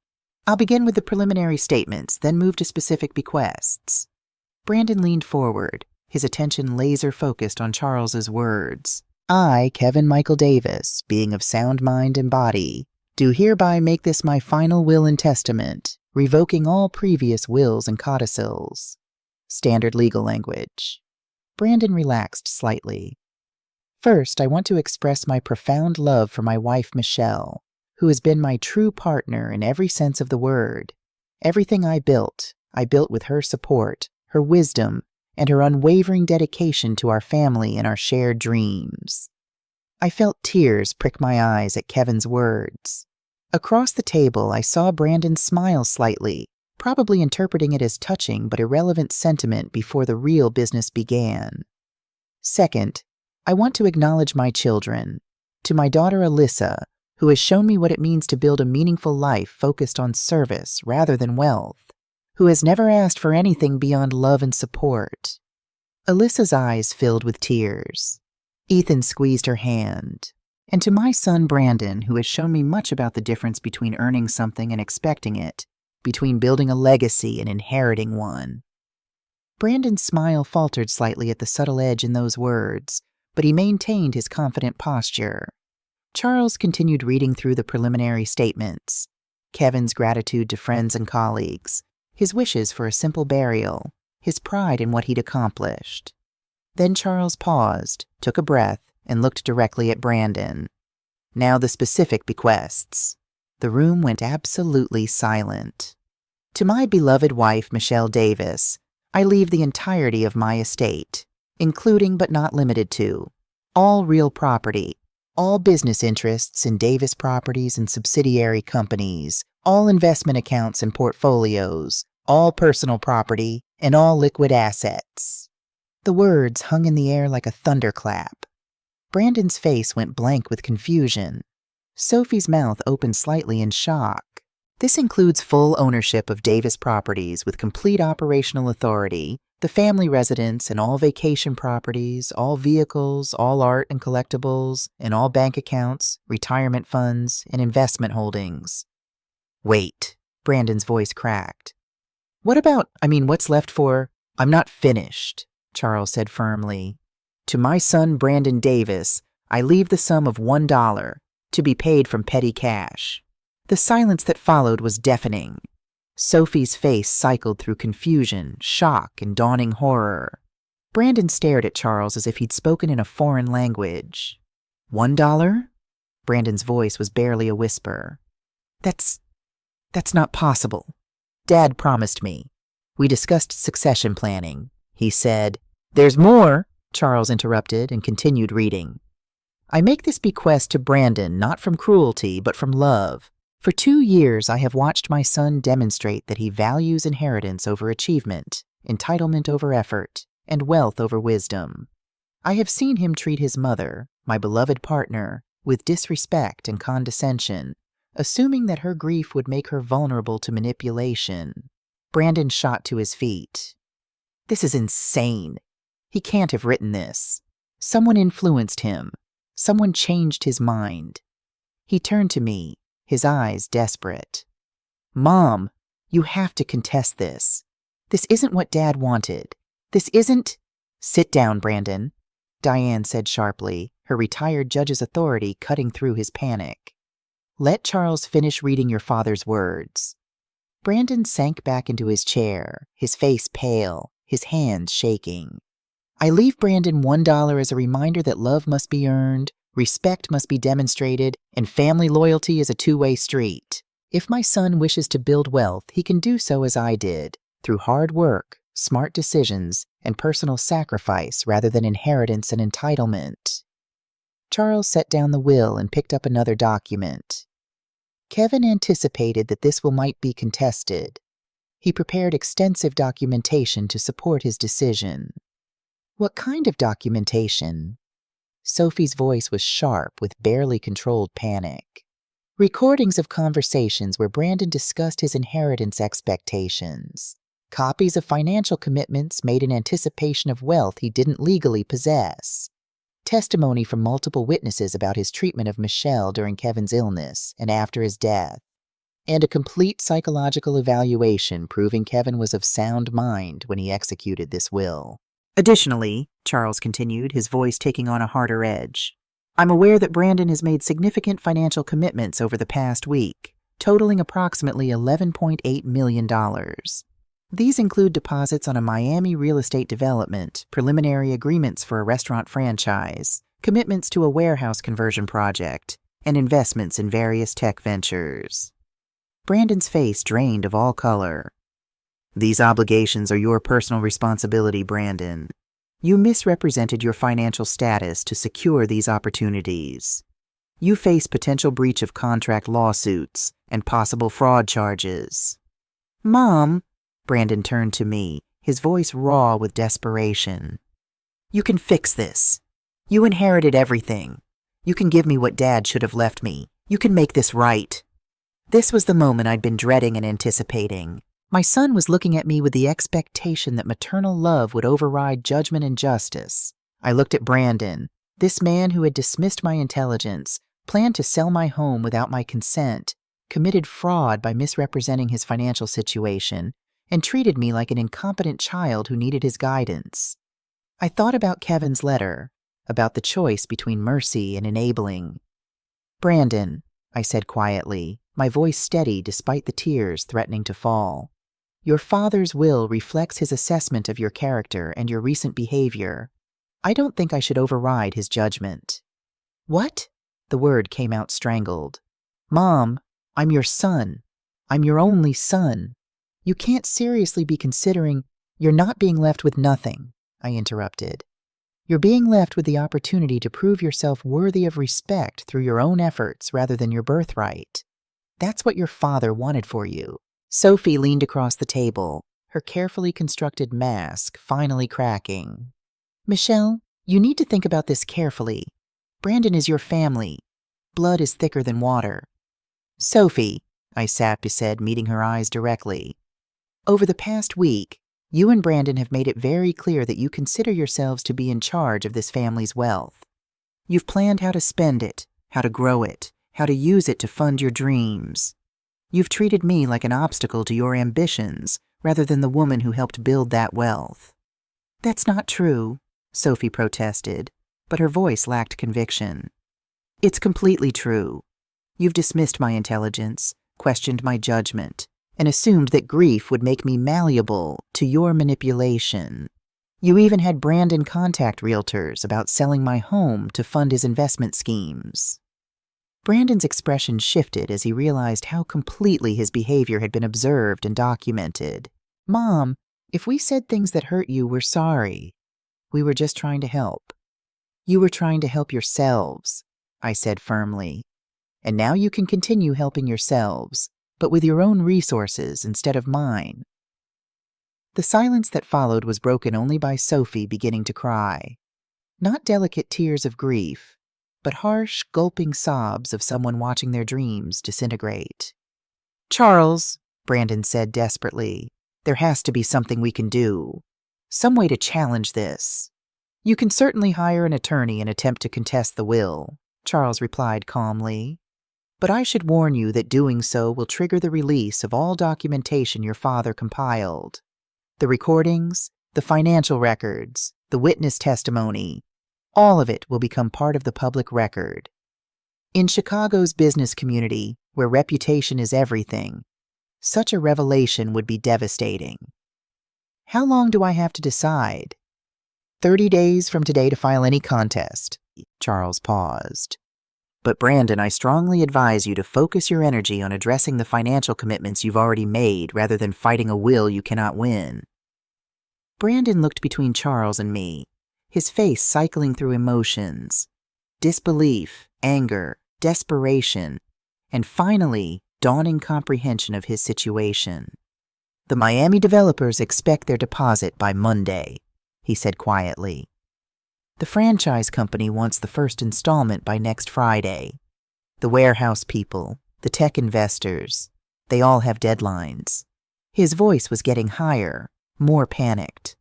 I'll begin with the preliminary statements, then move to specific bequests. Brandon leaned forward, his attention laser-focused on Charles's words. "I, Kevin Michael Davis, being of sound mind and body, do hereby make this my final will and testament, revoking all previous wills and codicils." Standard legal language. Brandon relaxed slightly. First, I want to express my profound love for my wife, Michelle, who has been my true partner in every sense of the word. Everything I built with her support, her wisdom, and her unwavering dedication to our family and our shared dreams. I felt tears prick my eyes at Kevin's words. Across the table, I saw Brandon smile slightly, probably interpreting it as touching but irrelevant sentiment before the real business began. Second, I want to acknowledge my children. To my daughter Alyssa, who has shown me what it means to build a meaningful life focused on service rather than wealth, who has never asked for anything beyond love and support. Alyssa's eyes filled with tears. Ethan squeezed her hand. And to my son Brandon, who has shown me much about the difference between earning something and expecting it, between building a legacy and inheriting one. Brandon's smile faltered slightly at the subtle edge in those words, but he maintained his confident posture. Charles continued reading through the preliminary statements. Kevin's gratitude to friends and colleagues, his wishes for a simple burial, his pride in what he'd accomplished. Then Charles paused, took a breath, and looked directly at Brandon. Now the specific bequests. The room went absolutely silent. To my beloved wife, Michelle Davis, I leave the entirety of my estate, including but not limited to all real property, all business interests in Davis properties and subsidiary companies, all investment accounts and portfolios, all personal property, and all liquid assets. The words hung in the air like a thunderclap. Brandon's face went blank with confusion. Sophie's mouth opened slightly in shock. This includes full ownership of Davis properties with complete operational authority, the family residence and all vacation properties, all vehicles, all art and collectibles, and all bank accounts, retirement funds, and investment holdings. Wait, Brandon's voice cracked. What's left for? I'm not finished, Charles said firmly. To my son Brandon Davis, I leave the sum of $1 to be paid from petty cash. The silence that followed was deafening. Sophie's face cycled through confusion, shock, and dawning horror. Brandon stared at Charles as if he'd spoken in a foreign language. $1? Brandon's voice was barely a whisper. That's not possible. Dad promised me. We discussed succession planning. He said, "There's more," Charles interrupted and continued reading. I make this bequest to Brandon not from cruelty, but from love. For 2 years, I have watched my son demonstrate that he values inheritance over achievement, entitlement over effort, and wealth over wisdom. I have seen him treat his mother, my beloved partner, with disrespect and condescension, assuming that her grief would make her vulnerable to manipulation. Brandon shot to his feet. This is insane. He can't have written this. Someone influenced him. Someone changed his mind. He turned to me, his eyes desperate. Mom, you have to contest this. This isn't what Dad wanted. This isn't— Sit down, Brandon, Diane said sharply, her retired judge's authority cutting through his panic. Let Charles finish reading your father's words. Brandon sank back into his chair, his face pale, his hands shaking. I leave Brandon $1 as a reminder that love must be earned, respect must be demonstrated, and family loyalty is a two-way street. If my son wishes to build wealth, he can do so as I did, through hard work, smart decisions, and personal sacrifice rather than inheritance and entitlement. Charles set down the will and picked up another document. Kevin anticipated that this will might be contested. He prepared extensive documentation to support his decision. What kind of documentation? Sophie's voice was sharp with barely controlled panic. Recordings of conversations where Brandon discussed his inheritance expectations. Copies of financial commitments made in anticipation of wealth he didn't legally possess. Testimony from multiple witnesses about his treatment of Michelle during Kevin's illness and after his death. And a complete psychological evaluation proving Kevin was of sound mind when he executed this will. Additionally, Charles continued, his voice taking on a harder edge, I'm aware that Brandon has made significant financial commitments over the past week, totaling approximately $11.8 million. These include deposits on a Miami real estate development, preliminary agreements for a restaurant franchise, commitments to a warehouse conversion project, and investments in various tech ventures. Brandon's face drained of all color. These obligations are your personal responsibility, Brandon. You misrepresented your financial status to secure these opportunities. You face potential breach of contract lawsuits and possible fraud charges. Mom, Brandon turned to me, his voice raw with desperation. You can fix this. You inherited everything. You can give me what Dad should have left me. You can make this right. This was the moment I'd been dreading and anticipating. My son was looking at me with the expectation that maternal love would override judgment and justice. I looked at Brandon, this man who had dismissed my intelligence, planned to sell my home without my consent, committed fraud by misrepresenting his financial situation, and treated me like an incompetent child who needed his guidance. I thought about Kevin's letter, about the choice between mercy and enabling. Brandon, I said quietly, my voice steady despite the tears threatening to fall. Your father's will reflects his assessment of your character and your recent behavior. I don't think I should override his judgment. What? The word came out strangled. Mom, I'm your son. I'm your only son. You can't seriously be considering— You're not being left with nothing, I interrupted. You're being left with the opportunity to prove yourself worthy of respect through your own efforts rather than your birthright. That's what your father wanted for you. Sophie leaned across the table, her carefully constructed mask finally cracking. Michelle, you need to think about this carefully. Brandon is your family. Blood is thicker than water. Sophie, I said, meeting her eyes directly. Over the past week, you and Brandon have made it very clear that you consider yourselves to be in charge of this family's wealth. You've planned how to spend it, how to grow it, how to use it to fund your dreams. You've treated me like an obstacle to your ambitions rather than the woman who helped build that wealth. That's not true, Sophie protested, but her voice lacked conviction. It's completely true. You've dismissed my intelligence, questioned my judgment, and assumed that grief would make me malleable to your manipulation. You even had Brandon contact realtors about selling my home to fund his investment schemes. Brandon's expression shifted as he realized how completely his behavior had been observed and documented. Mom, if we said things that hurt you, we're sorry. We were just trying to help. You were trying to help yourselves, I said firmly. And now you can continue helping yourselves, but with your own resources instead of mine. The silence that followed was broken only by Sophie beginning to cry. Not delicate tears of grief, but harsh, gulping sobs of someone watching their dreams disintegrate. Charles, Brandon said desperately, there has to be something we can do. Some way to challenge this. You can certainly hire an attorney and attempt to contest the will, Charles replied calmly. But I should warn you that doing so will trigger the release of all documentation your father compiled. The recordings, the financial records, the witness testimony, all of it will become part of the public record. In Chicago's business community, where reputation is everything, such a revelation would be devastating. How long do I have to decide? 30 days from today to file any contest. Charles paused. But Brandon, I strongly advise you to focus your energy on addressing the financial commitments you've already made rather than fighting a will you cannot win. Brandon looked between Charles and me, his face cycling through emotions, disbelief, anger, desperation, and finally, dawning comprehension of his situation. The Miami developers expect their deposit by Monday, he said quietly. The franchise company wants the first installment by next Friday. The warehouse people, the tech investors, they all have deadlines. His voice was getting higher, more panicked.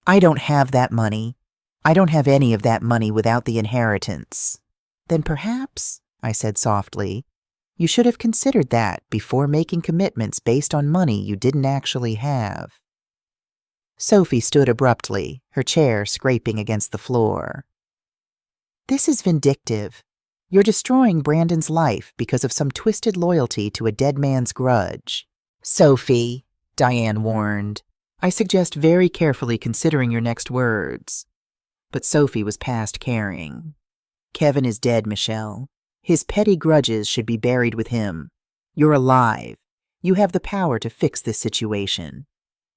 I don't have that money. I don't have any of that money without the inheritance. Then perhaps, I said softly, you should have considered that before making commitments based on money you didn't actually have. Sophie stood abruptly, her chair scraping against the floor. This is vindictive. You're destroying Brandon's life because of some twisted loyalty to a dead man's grudge. Sophie, Diane warned, I suggest very carefully considering your next words. But Sophie was past caring. Kevin is dead, Michelle. His petty grudges should be buried with him. You're alive. You have the power to fix this situation.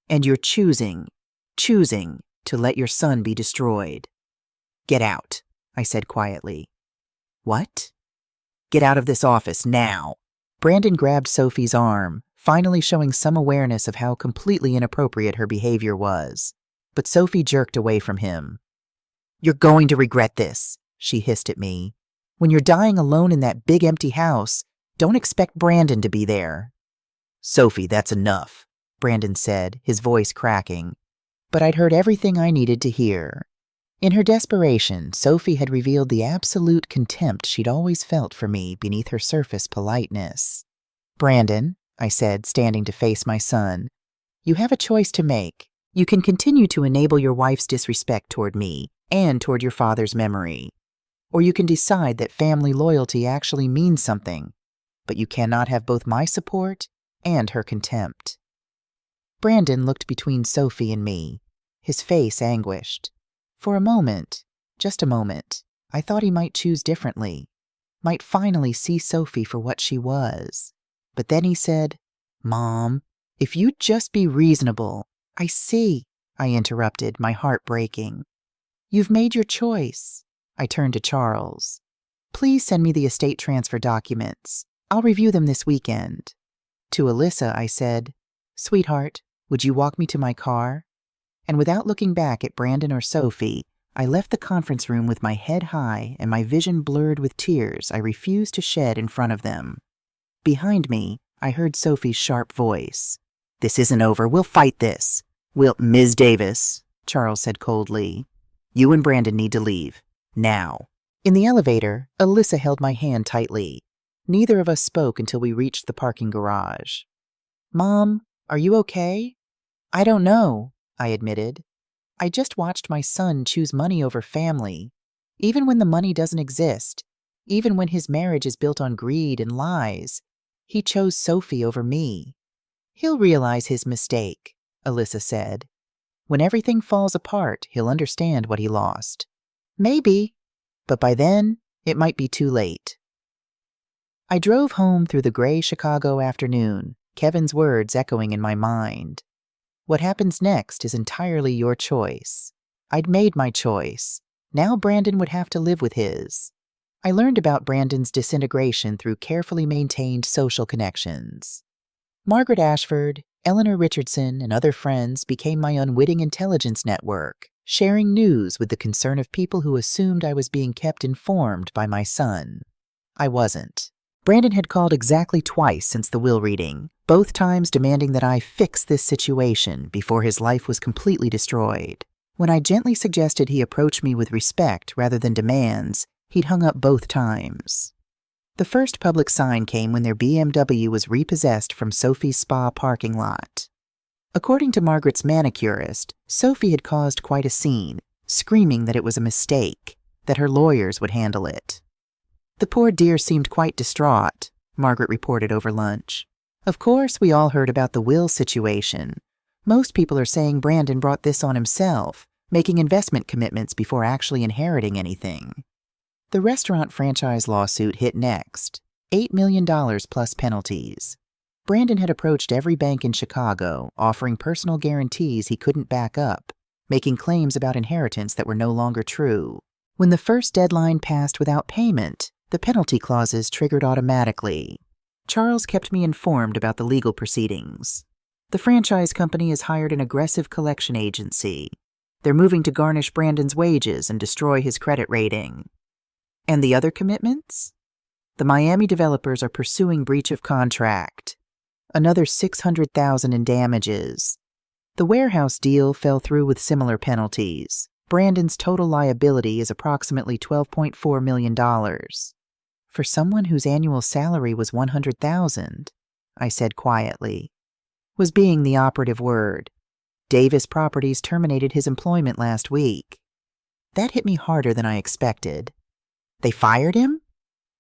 And you're choosing to let your son be destroyed. Get out, I said quietly. What? Get out of this office now. Brandon grabbed Sophie's arm, finally showing some awareness of how completely inappropriate her behavior was. But Sophie jerked away from him. You're going to regret this, she hissed at me. When you're dying alone in that big empty house, don't expect Brandon to be there. Sophie, that's enough, Brandon said, his voice cracking. But I'd heard everything I needed to hear. In her desperation, Sophie had revealed the absolute contempt she'd always felt for me beneath her surface politeness. Brandon, I said, standing to face my son, you have a choice to make. You can continue to enable your wife's disrespect toward me and toward your father's memory. Or you can decide that family loyalty actually means something, but you cannot have both my support and her contempt. Brandon looked between Sophie and me, his face anguished. For a moment, just a moment, I thought he might choose differently, might finally see Sophie for what she was. But then he said, Mom, if you'd just be reasonable. I see, I interrupted, my heart breaking. You've made your choice. I turned to Charles. Please send me the estate transfer documents. I'll review them this weekend. To Alyssa, I said, Sweetheart, would you walk me to my car? And without looking back at Brandon or Sophie, I left the conference room with my head high and my vision blurred with tears I refused to shed in front of them. Behind me, I heard Sophie's sharp voice. This isn't over. We'll fight this. Ms. Davis, Charles said coldly. You and Brandon need to leave. Now. In the elevator, Alyssa held my hand tightly. Neither of us spoke until we reached the parking garage. Mom, are you okay? I don't know, I admitted. I just watched my son choose money over family, even when the money doesn't exist, even when his marriage is built on greed and lies. He chose Sophie over me. He'll realize his mistake, Alyssa said. When everything falls apart, he'll understand what he lost. Maybe, but by then, it might be too late. I drove home through the gray Chicago afternoon, Kevin's words echoing in my mind. What happens next is entirely your choice. I'd made my choice. Now Brandon would have to live with his. I learned about Brandon's disintegration through carefully maintained social connections. Margaret Ashford, Eleanor Richardson, and other friends became my unwitting intelligence network, sharing news with the concern of people who assumed I was being kept informed by my son. I wasn't. Brandon had called exactly twice since the will reading, both times demanding that I fix this situation before his life was completely destroyed. When I gently suggested he approach me with respect rather than demands, he'd hung up both times. The first public sign came when their BMW was repossessed from Sophie's spa parking lot. According to Margaret's manicurist, Sophie had caused quite a scene, screaming that it was a mistake, that her lawyers would handle it. The poor dear seemed quite distraught, Margaret reported over lunch. Of course, we all heard about the will situation. Most people are saying Brandon brought this on himself, making investment commitments before actually inheriting anything. The restaurant franchise lawsuit hit next, $8 million plus penalties. Brandon had approached every bank in Chicago, offering personal guarantees he couldn't back up, making claims about inheritance that were no longer true. When the first deadline passed without payment, the penalty clauses triggered automatically. Charles kept me informed about the legal proceedings. The franchise company has hired an aggressive collection agency. They're moving to garnish Brandon's wages and destroy his credit rating. And the other commitments? The Miami developers are pursuing breach of contract. Another $600,000 in damages. The warehouse deal fell through with similar penalties. Brandon's total liability is approximately $12.4 million. For someone whose annual salary was $100,000, I said quietly, was being the operative word. Davis Properties terminated his employment last week. That hit me harder than I expected. They fired him?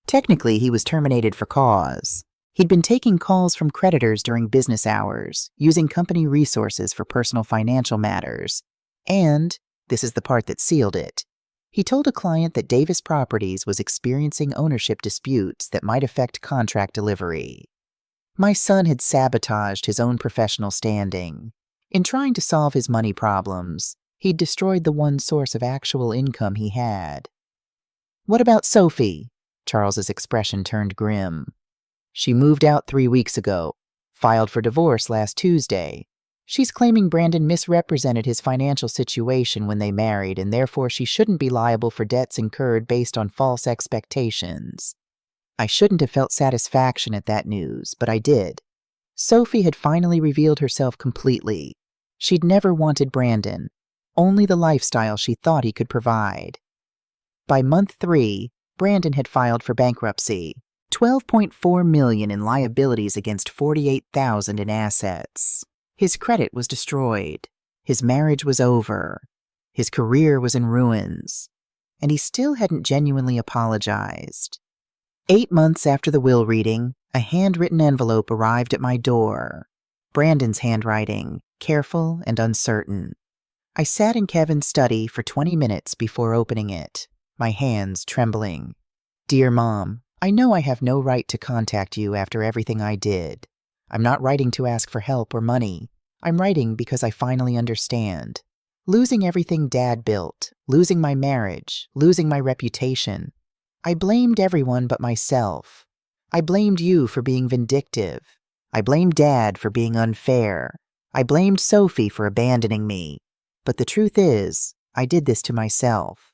Technically, he was terminated for cause. He'd been taking calls from creditors during business hours, using company resources for personal financial matters, and, this is the part that sealed it, He told a client that Davis Properties was experiencing ownership disputes that might affect contract delivery. My son had sabotaged his own professional standing. In trying to solve his money problems, he'd destroyed the one source of actual income he had. "What about Sophie?" Charles's expression turned grim. "She moved out 3 weeks ago, filed for divorce last Tuesday. She's claiming Brandon misrepresented his financial situation when they married, and therefore she shouldn't be liable for debts incurred based on false expectations." I shouldn't have felt satisfaction at that news, but I did. Sophie had finally revealed herself completely. She'd never wanted Brandon, only the lifestyle she thought he could provide. By month 3, Brandon had filed for bankruptcy, $12.4 million in liabilities against $48,000 in assets. His credit was destroyed. His marriage was over. His career was in ruins. And he still hadn't genuinely apologized. 8 months after the will reading, a handwritten envelope arrived at my door. Brandon's handwriting, careful and uncertain. I sat in Kevin's study for 20 minutes before opening it, my hands trembling. "Dear Mom, I know I have no right to contact you after everything I did. I'm not writing to ask for help or money. I'm writing because I finally understand. Losing everything Dad built, losing my marriage, losing my reputation. I blamed everyone but myself. I blamed you for being vindictive. I blamed Dad for being unfair. I blamed Sophie for abandoning me. But the truth is, I did this to myself.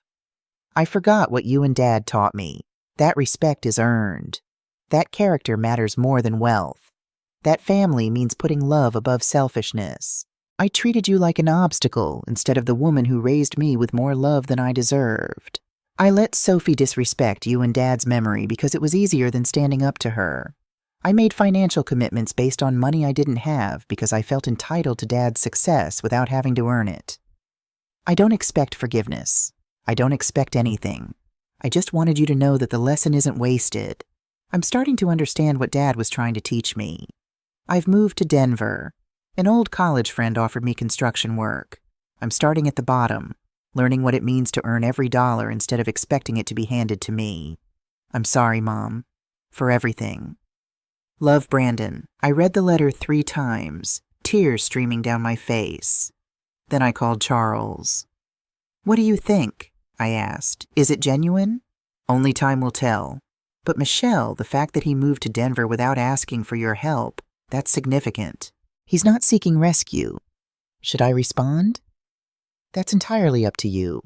I forgot what you and Dad taught me. That respect is earned. That character matters more than wealth. That family means putting love above selfishness. I treated you like an obstacle instead of the woman who raised me with more love than I deserved. I let Sophie disrespect you and Dad's memory because it was easier than standing up to her. I made financial commitments based on money I didn't have because I felt entitled to Dad's success without having to earn it. I don't expect forgiveness. I don't expect anything. I just wanted you to know that the lesson isn't wasted. I'm starting to understand what Dad was trying to teach me. I've moved to Denver. An old college friend offered me construction work. I'm starting at the bottom, learning what it means to earn every dollar instead of expecting it to be handed to me. I'm sorry, Mom, for everything. Love, Brandon. I read the letter 3 times, tears streaming down my face. Then I called Charles. "What do you think?" I asked. "Is it genuine?" "Only time will tell. But Michelle, the fact that he moved to Denver without asking for your help, that's significant. He's not seeking rescue. Should I respond?" "That's entirely up to you.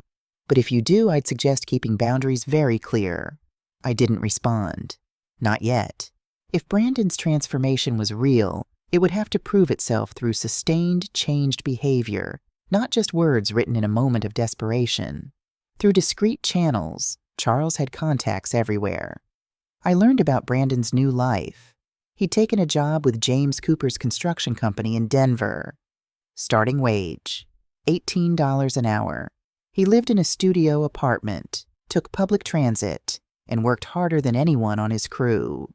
But if you do, I'd suggest keeping boundaries very clear." I didn't respond. Not yet. If Brandon's transformation was real, it would have to prove itself through sustained, changed behavior, not just words written in a moment of desperation. Through discreet channels, Charles had contacts everywhere. I learned about Brandon's new life. He'd taken a job with James Cooper's construction company in Denver. Starting wage, $18 an hour. He lived in a studio apartment, took public transit, and worked harder than anyone on his crew.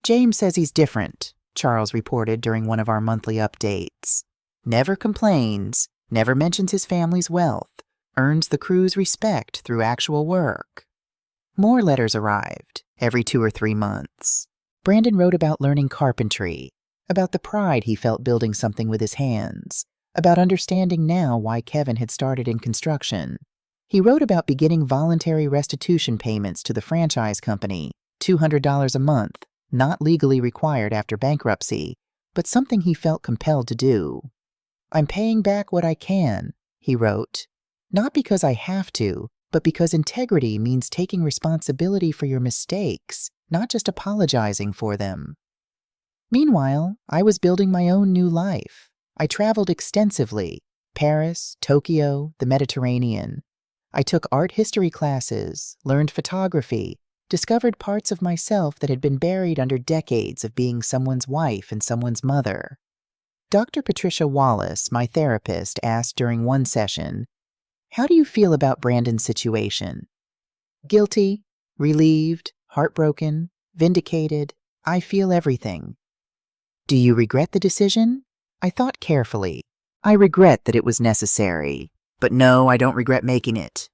"James says he's different," Charles reported during one of our monthly updates. "Never complains, never mentions his family's wealth, earns the crew's respect through actual work." More letters arrived, every 2 or 3 months. Brandon wrote about learning carpentry, about the pride he felt building something with his hands, about understanding now why Kevin had started in construction. He wrote about beginning voluntary restitution payments to the franchise company, $200 a month, not legally required after bankruptcy, but something he felt compelled to do. "I'm paying back what I can," he wrote, "not because I have to, but because integrity means taking responsibility for your mistakes, not just apologizing for them." Meanwhile, I was building my own new life. I traveled extensively: Paris, Tokyo, the Mediterranean. I took art history classes, learned photography, discovered parts of myself that had been buried under decades of being someone's wife and someone's mother. Dr. Patricia Wallace, my therapist, asked during one session, "How do you feel about Brandon's situation?" "Guilty, relieved, heartbroken, vindicated. I feel everything." "Do you regret the decision?" I thought carefully. "I regret that it was necessary. But no, I don't regret making it."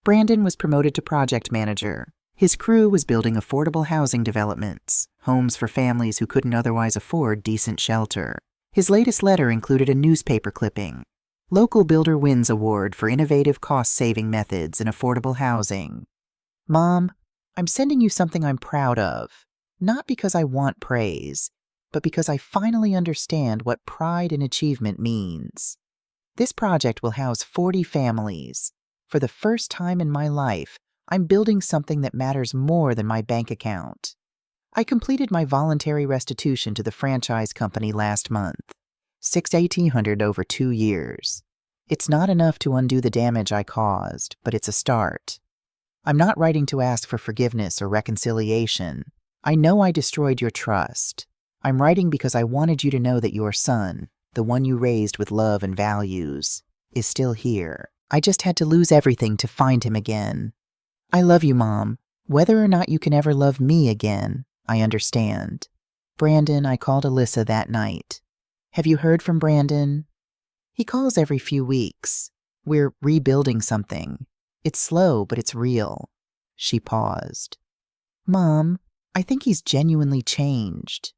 Brandon was promoted to project manager. His crew was building affordable housing developments, homes for families who couldn't otherwise afford decent shelter. His latest letter included a newspaper clipping. Local Builder Wins Award for innovative cost-saving methods in affordable housing. Mom, I'm sending you something I'm proud of, not because I want praise, but because I finally understand what pride in achievement means. This project will house 40 families. For the first time in my life, I'm building something that matters more than my bank account. I completed my voluntary restitution to the franchise company last month. $1,800 over 2 years. It's not enough to undo the damage I caused, but it's a start. I'm not writing to ask for forgiveness or reconciliation. I know I destroyed your trust. I'm writing because I wanted you to know that your son, the one you raised with love and values, is still here. I just had to lose everything to find him again. I love you, Mom. Whether or not you can ever love me again, I understand. Brandon, I called Alyssa that night. Have you heard from Brandon? He calls every few weeks. We're rebuilding something. It's slow, but it's real. She paused. Mom, I think he's genuinely changed.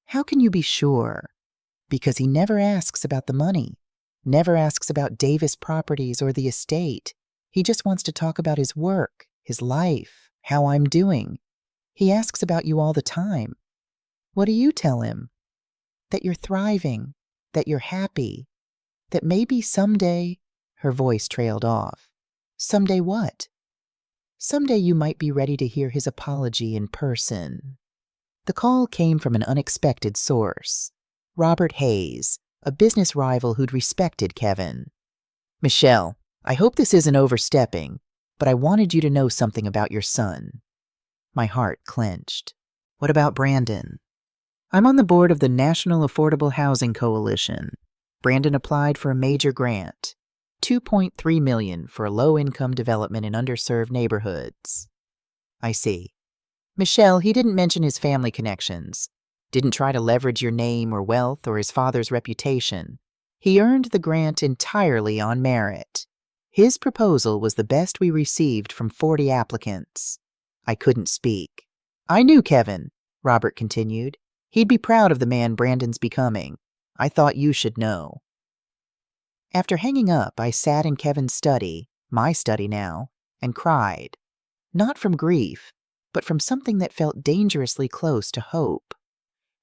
How can you be sure? Because he never asks about the money, never asks about Davis Properties or the estate. He just wants to talk about his work, his life, how I'm doing. He asks about you all the time. What do you tell him? That you're thriving, that you're happy, that maybe someday, her voice trailed off. Someday what? Someday you might be ready to hear his apology in person. The call came from an unexpected source. Robert Hayes, a business rival who'd respected Kevin. Michelle, I hope this isn't overstepping, but I wanted you to know something about your son. My heart clenched. What about Brandon? I'm on the board of the National Affordable Housing Coalition. Brandon applied for a major grant, $2.3 million for a low-income development in underserved neighborhoods. I see. Michelle, he didn't mention his family connections, didn't try to leverage your name or wealth or his father's reputation. He earned the grant entirely on merit. His proposal was the best we received from 40 applicants. I couldn't speak. I knew Kevin, Robert continued. He'd be proud of the man Brandon's becoming. I thought you should know. After hanging up, I sat in Kevin's study, my study now, and cried. Not from grief, but from something that felt dangerously close to hope.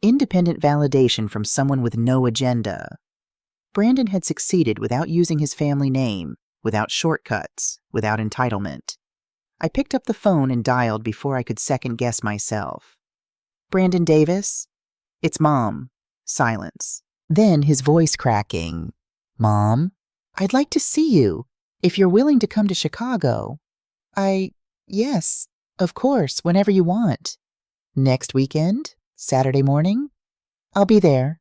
Independent validation from someone with no agenda. Brandon had succeeded without using his family name, without shortcuts, without entitlement. I picked up the phone and dialed before I could second-guess myself. Brandon Davis? It's Mom. Silence. Then his voice cracking. Mom, I'd like to see you, if you're willing to come to Chicago. Yes, of course, whenever you want. Next weekend? Saturday morning? I'll be there.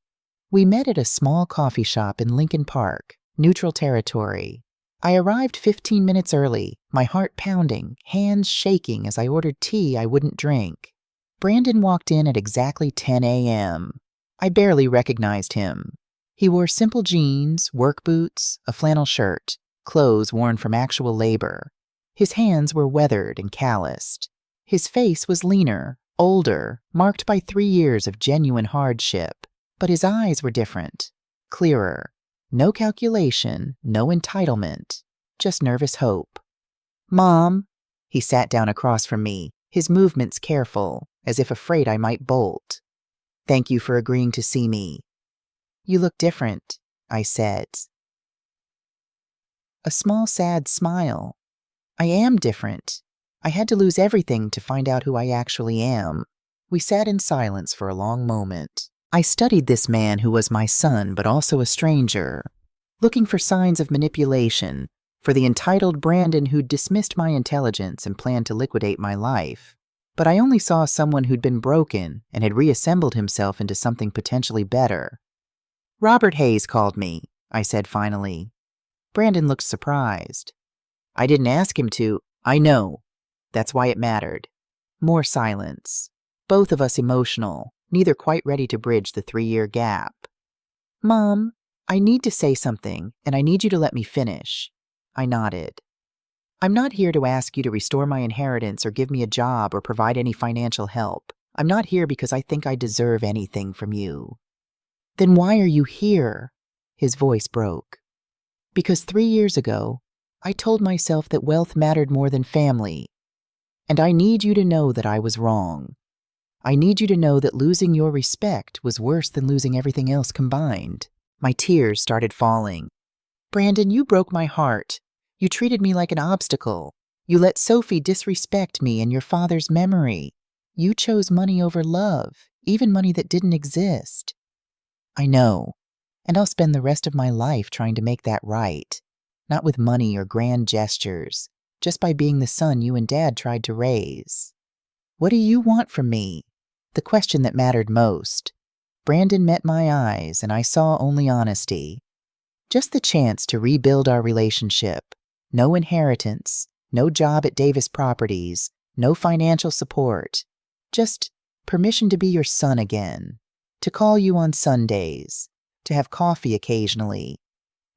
We met at a small coffee shop in Lincoln Park, neutral territory. I arrived 15 minutes early, my heart pounding, hands shaking as I ordered tea I wouldn't drink. Brandon walked in at exactly 10 a.m. I barely recognized him. He wore simple jeans, work boots, a flannel shirt, clothes worn from actual labor. His hands were weathered and calloused. His face was leaner, older, marked by 3 years of genuine hardship. But his eyes were different, clearer. No calculation, no entitlement, just nervous hope. Mom, he sat down across from me, his movements careful, as if afraid I might bolt. Thank you for agreeing to see me. You look different, I said. A small sad smile. I am different. I had to lose everything to find out who I actually am. We sat in silence for a long moment. I studied this man who was my son but also a stranger, looking for signs of manipulation, for the entitled Brandon who'd dismissed my intelligence and planned to liquidate my life. But I only saw someone who'd been broken and had reassembled himself into something potentially better. Robert Hayes called me, I said finally. Brandon looked surprised. I didn't ask him to. I know. That's why it mattered. More silence. Both of us emotional, neither quite ready to bridge the 3-year gap. Mom, I need to say something, and I need you to let me finish. I nodded. I'm not here to ask you to restore my inheritance or give me a job or provide any financial help. I'm not here because I think I deserve anything from you." "Then why are you here?" His voice broke. "Because 3 years ago, I told myself that wealth mattered more than family. And I need you to know that I was wrong. I need you to know that losing your respect was worse than losing everything else combined." My tears started falling. "Brandon, you broke my heart. You treated me like an obstacle. You let Sophie disrespect me and your father's memory. You chose money over love, even money that didn't exist." "I know, and I'll spend the rest of my life trying to make that right. Not with money or grand gestures, just by being the son you and Dad tried to raise." "What do you want from me?" The question that mattered most. Brandon met my eyes, and I saw only honesty. Just the chance to rebuild our relationship. No inheritance, no job at Davis Properties, no financial support. Just permission to be your son again, to call you on Sundays, to have coffee occasionally,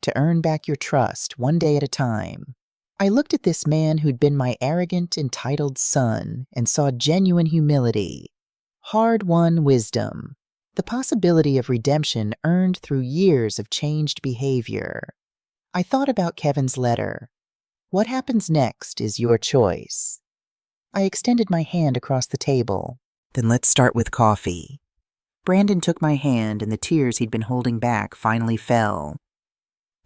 to earn back your trust one day at a time. I looked at this man who'd been my arrogant, entitled son and saw genuine humility, hard-won wisdom, the possibility of redemption earned through years of changed behavior. I thought about Kevin's letter. What happens next is your choice. I extended my hand across the table. "Then let's start with coffee." Brandon took my hand, and the tears he'd been holding back finally fell.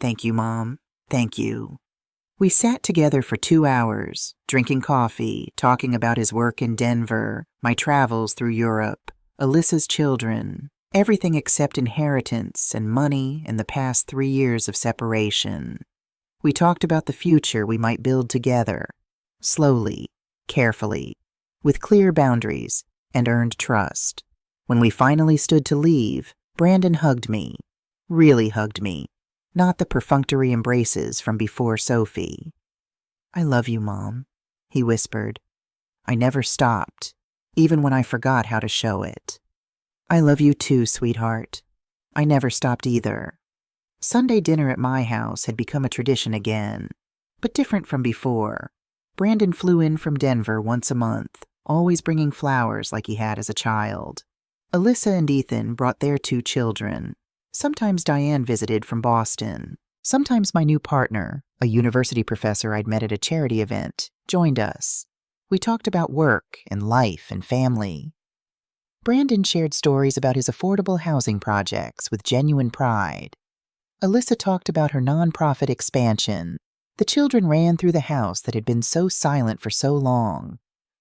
"Thank you, Mom. Thank you." We sat together for 2 hours, drinking coffee, talking about his work in Denver, my travels through Europe, Alyssa's children, everything except inheritance and money and the past 3 years of separation. We talked about the future we might build together, slowly, carefully, with clear boundaries and earned trust. When we finally stood to leave, Brandon hugged me, really hugged me, not the perfunctory embraces from before Sophie. "I love you, Mom," he whispered. I never stopped, even when I forgot how to show it. "I love you too, sweetheart." I never stopped either. Sunday dinner at my house had become a tradition again, but different from before. Brandon flew in from Denver once a month, always bringing flowers like he had as a child. Alyssa and Ethan brought their 2 children. Sometimes Diane visited from Boston. Sometimes my new partner, a university professor I'd met at a charity event, joined us. We talked about work and life and family. Brandon shared stories about his affordable housing projects with genuine pride. Alyssa talked about her nonprofit expansion. The children ran through the house that had been so silent for so long.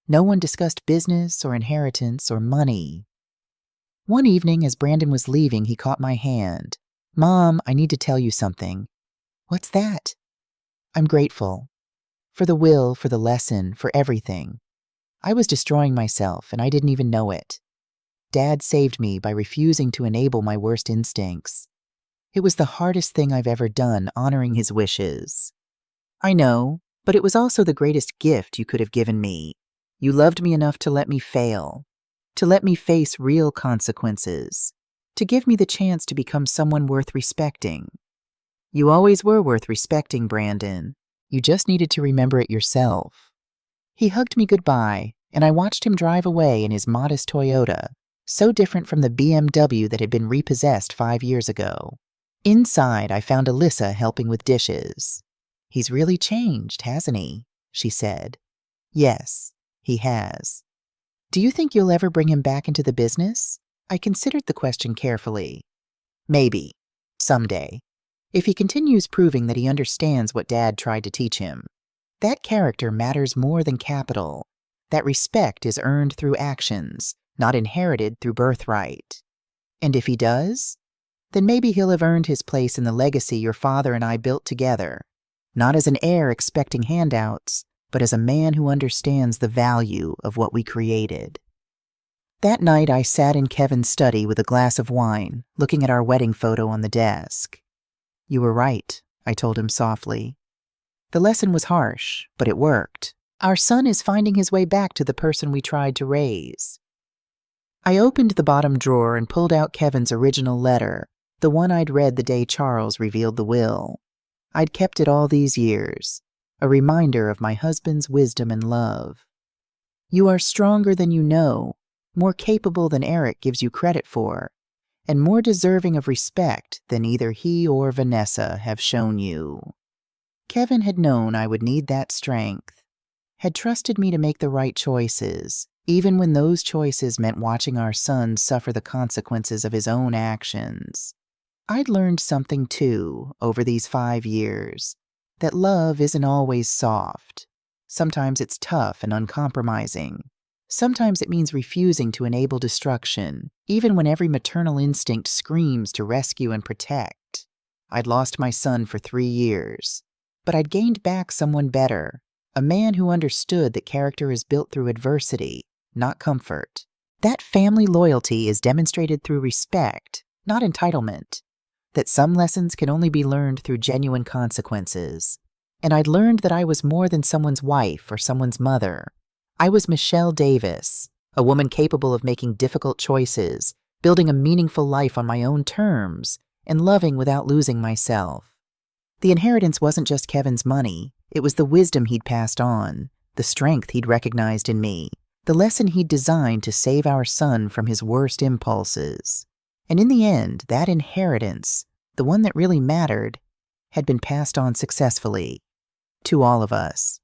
No one discussed business or inheritance or money. One evening, as Brandon was leaving, he caught my hand. "Mom, I need to tell you something." "What's that?" "I'm grateful. For the will, for the lesson, for everything. I was destroying myself, and I didn't even know it. Dad saved me by refusing to enable my worst instincts. It was the hardest thing I've ever done, honoring his wishes." "I know, but it was also the greatest gift you could have given me. You loved me enough to let me fail, to let me face real consequences, to give me the chance to become someone worth respecting. You always were worth respecting, Brandon. You just needed to remember it yourself." He hugged me goodbye, and I watched him drive away in his modest Toyota, so different from the BMW that had been repossessed 5 years ago. Inside, I found Alyssa helping with dishes. "He's really changed, hasn't he?" she said. "Yes, he has." "Do you think you'll ever bring him back into the business?" I considered the question carefully. "Maybe. Someday. If he continues proving that he understands what Dad tried to teach him. That character matters more than capital. That respect is earned through actions, not inherited through birthright. And if he does, then maybe he'll have earned his place in the legacy your father and I built together, not as an heir expecting handouts, but as a man who understands the value of what we created." That night, I sat in Kevin's study with a glass of wine, looking at our wedding photo on the desk. "You were right," I told him softly. "The lesson was harsh, but it worked. Our son is finding his way back to the person we tried to raise." I opened the bottom drawer and pulled out Kevin's original letter, the one I'd read the day Charles revealed the will. I'd kept it all these years. a reminder of my husband's wisdom and love. You are stronger than you know, more capable than Eric gives you credit for, and more deserving of respect than either he or Vanessa have shown you. Kevin had known I would need that strength, had trusted me to make the right choices, even when those choices meant watching our son suffer the consequences of his own actions. I'd learned something, too, over these 5 years, that love isn't always soft. Sometimes it's tough and uncompromising. Sometimes it means refusing to enable destruction, even when every maternal instinct screams to rescue and protect. I'd lost my son for 3 years, but I'd gained back someone better, a man who understood that character is built through adversity, not comfort. That family loyalty is demonstrated through respect, not entitlement. That some lessons can only be learned through genuine consequences. And I'd learned that I was more than someone's wife or someone's mother. I was Michelle Davis, a woman capable of making difficult choices, building a meaningful life on my own terms, and loving without losing myself. The inheritance wasn't just Kevin's money, it was the wisdom he'd passed on, the strength he'd recognized in me, the lesson he'd designed to save our son from his worst impulses. And in the end, that inheritance, the one that really mattered, had been passed on successfully to all of us.